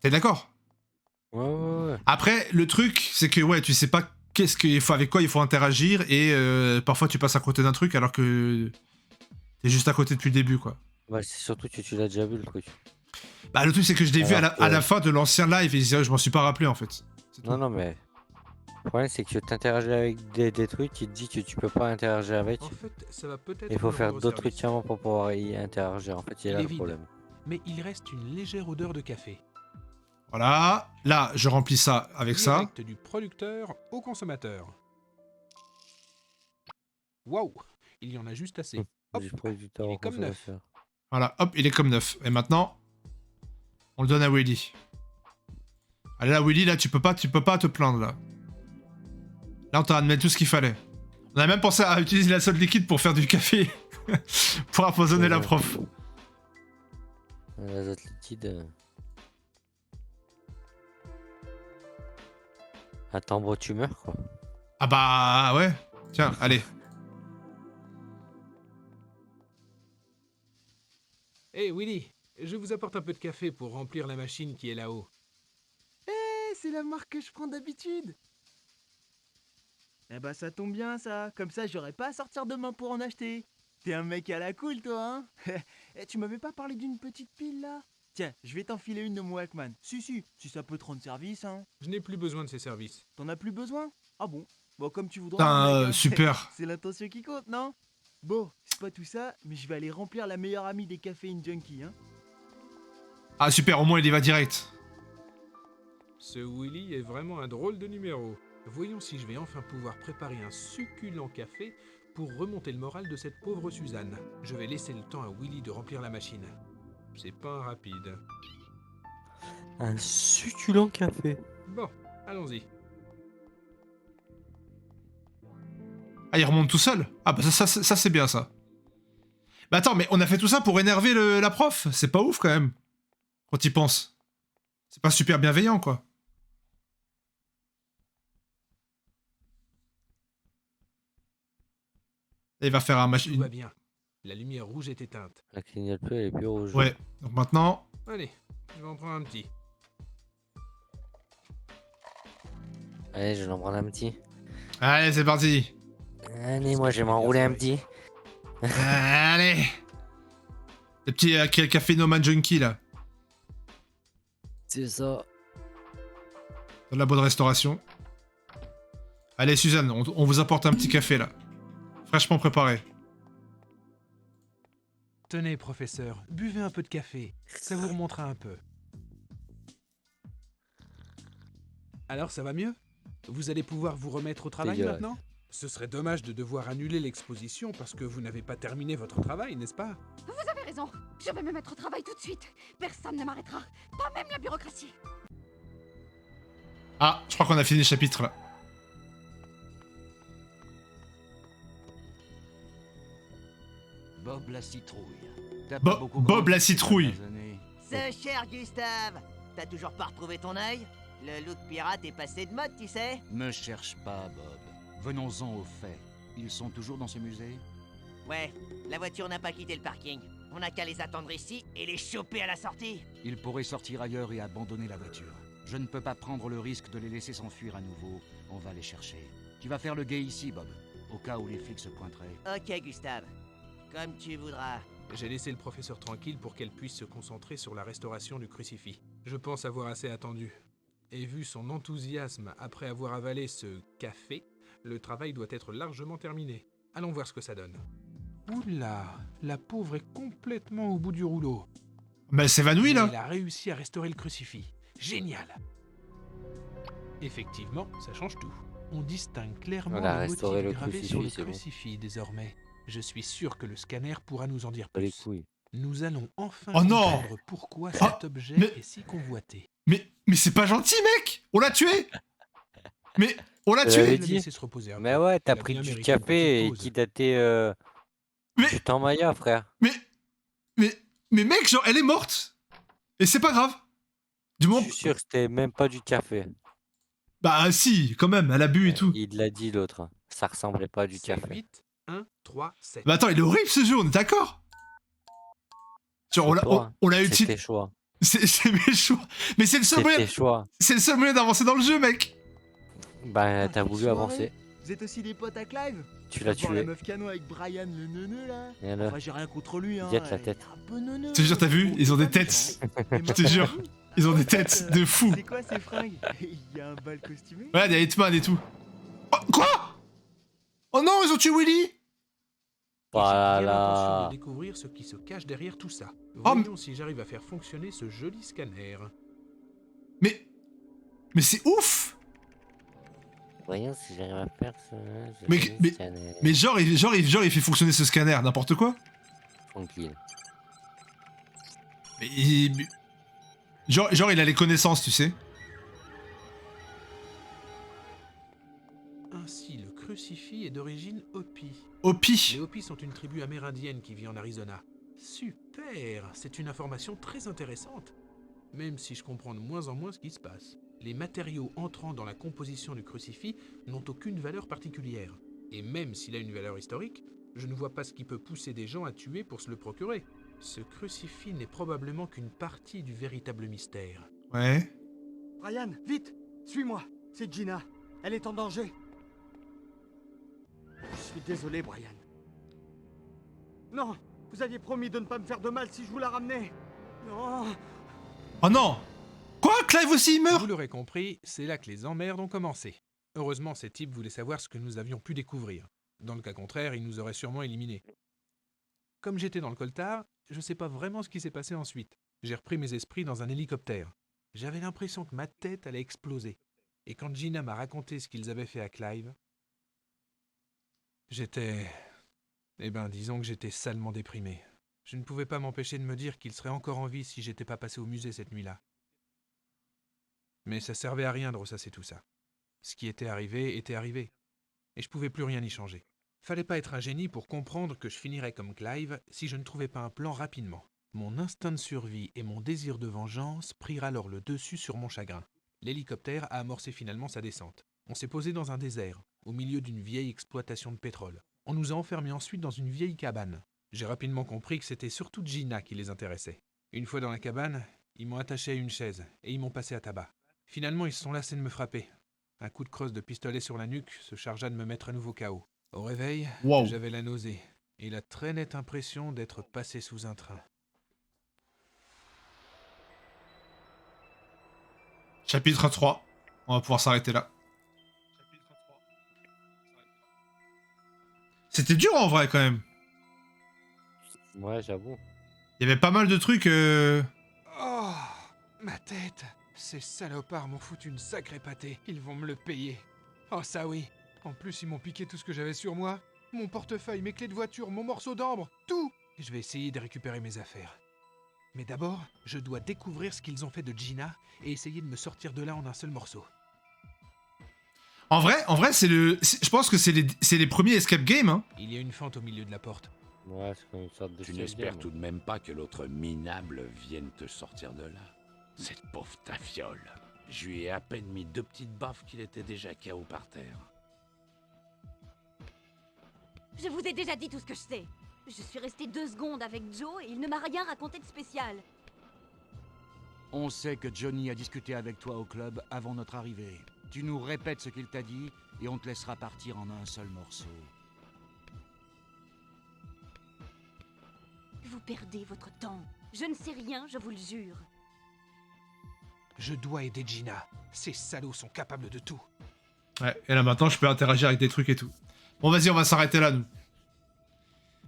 T'es d'accord? Ouais. Après, le truc, c'est que ouais, tu sais pas avec quoi il faut interagir et parfois tu passes à côté d'un truc alors que t'es juste à côté depuis le début quoi. Bah, c'est surtout que tu l'as déjà vu le truc. Bah le truc c'est que je l'ai vu Alors à la fin de l'ancien live et je m'en suis pas rappelé en fait. Non, mais. Le problème, c'est que tu interagis avec des trucs, il te dit que tu peux pas interagir avec. En fait, ça va peut-être. Il faut me faire rendre d'autres service. trucs avant pour pouvoir y interagir. En fait, il Il est là est le vide. problème. Mais il reste une légère odeur de café. Voilà, là je remplis ça avec ça. Direct du producteur au consommateur. Waouh, il y en a juste assez. Hop, Du producteur il au est comme neuf. consommateur. Voilà, hop, il est comme neuf. Et maintenant, on le donne à Willy. Allez là Willy, là tu peux pas te plaindre là. Là on t'a admis tout ce qu'il fallait. On a même pensé à utiliser la solde liquide pour faire du café. Pour empoisonner la prof. L'azote liquide. Attends, bro, tu meurs quoi. Ah bah ouais. Tiens, allez. Hé Willy, je vous apporte un peu de café pour remplir la machine qui est là-haut. Eh, c'est la marque que je prends d'habitude. Eh bah ça tombe bien ça, comme ça j'aurais pas à sortir demain pour en acheter. T'es un mec à la cool toi, hein. Eh, tu m'avais pas parlé d'une petite pile là? Tiens, je vais t'enfiler une de mon Walkman. Si ça peut te rendre service, hein. Je n'ai plus besoin de ces services. T'en as plus besoin? Ah bon? Bon, comme tu voudras. Putain, mon mec, hein. super. C'est l'intention qui compte, non? Bon, c'est pas tout ça, mais je vais aller remplir la meilleure amie des caféines junkies, hein. Ah super, au moins il y va direct. Ce Willy est vraiment un drôle de numéro. Voyons si je vais enfin pouvoir préparer un succulent café pour remonter le moral de cette pauvre Suzanne. Je vais laisser le temps à Willy de remplir la machine. C'est pas un rapide. Un succulent café. Bon, allons-y. Ah il remonte tout seul? Ah bah ça c'est bien ça. Bah attends, mais on a fait tout ça pour énerver la prof? C'est pas ouf quand même. Quand il pense. C'est pas super bienveillant quoi. Et il va faire un Tout machine. va bien. La lumière rouge est éteinte. La clignote bleue, elle est plus rouge. Ouais, donc maintenant. Allez, je vais en prendre un petit. Allez, je vais en prendre un petit. Allez, c'est parti. Allez, moi, je vais m'enrouler un petit. Allez. Le petit café No Man Junkie là. C'est ça. De la bonne restauration. Allez, Suzanne, on vous apporte un petit café là. Fraîchement préparé. Tenez, professeur, buvez un peu de café. Ça vous remontera un peu. Alors, ça va mieux? Vous allez pouvoir vous remettre au travail Dégueulasse. maintenant? Ce serait dommage de devoir annuler l'exposition parce que vous n'avez pas terminé votre travail, n'est-ce pas? Vous avez raison. Je vais me mettre au travail tout de suite. Personne ne m'arrêtera. Pas même la bureaucratie. Ah, je crois qu'on a fini le chapitre là. Bob la citrouille. T'as Bo- pas beaucoup Bob grandi la ces citrouille. dernières années. Ce cher Gustave, t'as toujours pas retrouvé ton œil? Le look pirate est passé de mode, tu sais. Me cherche pas, Bob. Venons-en aux faits. Ils sont toujours dans ce musée? Ouais, la voiture n'a pas quitté le parking. On n'a qu'à les attendre ici et les choper à la sortie. Ils pourraient sortir ailleurs et abandonner la voiture. Je ne peux pas prendre le risque de les laisser s'enfuir à nouveau. On va les chercher. Tu vas faire le guet ici, Bob, au cas où les flics se pointeraient. Ok, Gustave. Comme tu voudras. J'ai laissé le professeur tranquille pour qu'elle puisse se concentrer sur la restauration du crucifix. Je pense avoir assez attendu. Et vu son enthousiasme après avoir avalé ce café, le travail doit être largement terminé. Allons voir ce que ça donne. Oula, la pauvre est complètement au bout du rouleau. Mais elle s'évanouit Mais là. elle a réussi à restaurer le crucifix. Génial. Effectivement, ça change tout. On distingue clairement Voilà, le restaurer motif le gravé sur le crucifix, c'est bon. crucifix désormais. Je suis sûr que le scanner pourra nous en dire Pas les plus. couilles. Nous allons enfin Oh non comprendre pourquoi Ah, cet objet mais- est si convoité. Mais c'est pas gentil, mec! On l'a tué! Mais on l'a Je tué! l'avais Je l'ai dit. laissé se reposer un Mais peu. ouais, t'as Il a pris bien du mérité une café et petite qui pause. datait Mais- du temps Maya, frère. Mais mec, genre, elle est morte! Et c'est pas grave! Du Je moment. suis sûr que c'était même pas du café. Bah si, quand même, elle a bu et tout. Il l'a dit l'autre. Ça ressemblait pas à du C'est café. 8, 1, 3, 7. Bah attends, il est horrible ce jeu, on est d'accord? Genre, on l'a utilisé. C'était choix. C'est mes choix. Mais c'est le seul moyen. C'était choix. C'est le seul moyen d'avancer dans le jeu, mec! Bah Ah, t'as quelle voulu soirée. avancer. Vous êtes aussi des potes à Clive? Tu l'as Voir la tué. meuf canon avec Brian le neuneu là. Et alors Enfin, j'ai rien contre lui, hein. Jette la il est tête. un peu neuneux. Je te jure, t'as vu? Bon, Ils ont c'est des pas têtes. méchant. Et Je te maintenant, jure. t'as vu? Ils ont Ah des ouais, têtes de fou. C'est quoi ces fringues? Il y a un bal costumé? Regarde, il y a Hitman et tout. Oh, quoi? Oh non, ils ont tué Willy! Et j'ai bien l'intention Voilà. de découvrir ce qui se cache derrière tout ça. Oh, Voyons si j'arrive à faire fonctionner ce joli scanner. Mais c'est ouf! Voyons si j'arrive à faire ça. Mais genre, il fait fonctionner ce scanner, n'importe quoi. Tranquille. Mais genre, il a les connaissances, tu sais. Ainsi, le crucifix est d'origine Hopi. Hopi. Les Hopis sont une tribu amérindienne qui vit en Arizona. Super! C'est une information très intéressante. Même si je comprends de moins en moins ce qui se passe. Les matériaux entrant dans la composition du crucifix n'ont aucune valeur particulière. Et même s'il a une valeur historique, je ne vois pas ce qui peut pousser des gens à tuer pour se le procurer. Ce crucifix n'est probablement qu'une partie du véritable mystère. Ouais. Brian, vite, suis-moi. C'est Gina. Elle est en danger. Je suis désolé, Brian. Non, vous aviez promis de ne pas me faire de mal si je vous la ramenais. Non. Oh non! Quoi? Clive aussi, il meurt? Vous l'aurez compris, c'est là que les emmerdes ont commencé. Heureusement, ces types voulaient savoir ce que nous avions pu découvrir. Dans le cas contraire, ils nous auraient sûrement éliminés. Comme j'étais dans le coltard, je sais pas vraiment ce qui s'est passé ensuite. J'ai repris mes esprits dans un hélicoptère. J'avais l'impression que ma tête allait exploser. Et quand Gina m'a raconté ce qu'ils avaient fait à Clive, j'étais... Eh ben, disons que j'étais salement déprimé. Je ne pouvais pas m'empêcher de me dire qu'il serait encore en vie si j'étais pas passé au musée cette nuit-là. Mais ça servait à rien de ressasser tout ça. Ce qui était arrivé, et je pouvais plus rien y changer. Fallait pas être un génie pour comprendre que je finirais comme Clive si je ne trouvais pas un plan rapidement. Mon instinct de survie et mon désir de vengeance prirent alors le dessus sur mon chagrin. L'hélicoptère a amorcé finalement sa descente. On s'est posé dans un désert, au milieu d'une vieille exploitation de pétrole. On nous a enfermés ensuite dans une vieille cabane. J'ai rapidement compris que c'était surtout Gina qui les intéressait. Une fois dans la cabane, ils m'ont attaché à une chaise et ils m'ont passé à tabac. Finalement, ils se sont lassés de me frapper. Un coup de crosse de pistolet sur la nuque se chargea de me mettre à nouveau KO. Au réveil, Wow. j'avais la nausée et la très nette impression d'être passé sous un train. Chapitre 3. On va pouvoir s'arrêter là. C'était dur en vrai quand même. Ouais, j'avoue. Il y avait pas mal de trucs. Oh, ma tête! Ces salopards m'ont foutu une sacrée pâtée. Ils vont me le payer. Oh ça oui. En plus, ils m'ont piqué tout ce que j'avais sur moi. Mon portefeuille, mes clés de voiture, mon morceau d'ambre, tout! Et je vais essayer de récupérer mes affaires. Mais d'abord, je dois découvrir ce qu'ils ont fait de Gina et essayer de me sortir de là en un seul morceau. En vrai, je pense que c'est les premiers escape games. Hein. Il y a une fente au milieu de la porte. Ouais, c'est comme une sorte de Tu escape n'espères game. tout de même pas que l'autre minable vienne te sortir de là? Cette pauvre tafiole. Je lui ai à peine mis 2 petites baffes qu'il était déjà KO par terre. Je vous ai déjà dit tout ce que je sais. Je suis restée 2 secondes avec Joe et il ne m'a rien raconté de spécial. On sait que Johnny a discuté avec toi au club avant notre arrivée. Tu nous répètes ce qu'il t'a dit et on te laissera partir en un seul morceau. Vous perdez votre temps. Je ne sais rien, je vous le jure. Je dois aider Gina. Ces salauds sont capables de tout. Ouais, et là maintenant je peux interagir avec des trucs et tout. Bon vas-y, on va s'arrêter là nous.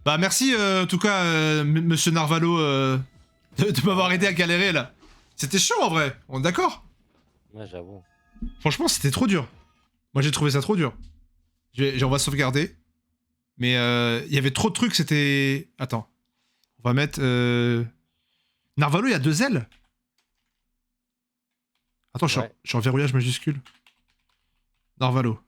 Bah merci en tout cas monsieur Narvalo de m'avoir aidé à galérer là. C'était chaud en vrai, on est d'accord? Ouais, j'avoue. Franchement c'était trop dur. Moi, j'ai trouvé ça trop dur. On va sauvegarder. Mais il y avait trop de trucs, c'était... Attends. On va mettre... Narvalo, il y a 2 ailes. Attends, je suis en verrouillage majuscule. Narvalo.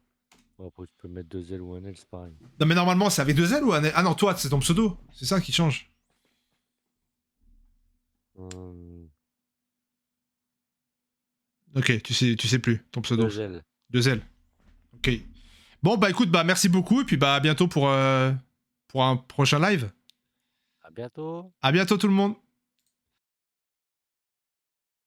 Bon, après, tu peux mettre 2 ailes ou un aile, c'est pareil. Non, mais normalement, c'est avec 2 ailes ou un aile? Ah non, toi, c'est ton pseudo. C'est ça qui change. Ok, tu sais plus, ton pseudo. 2 ailes. 2 ailes. Ok. Bon, bah écoute, bah merci beaucoup, et puis bah à bientôt pour un prochain live. À bientôt. À bientôt tout le monde.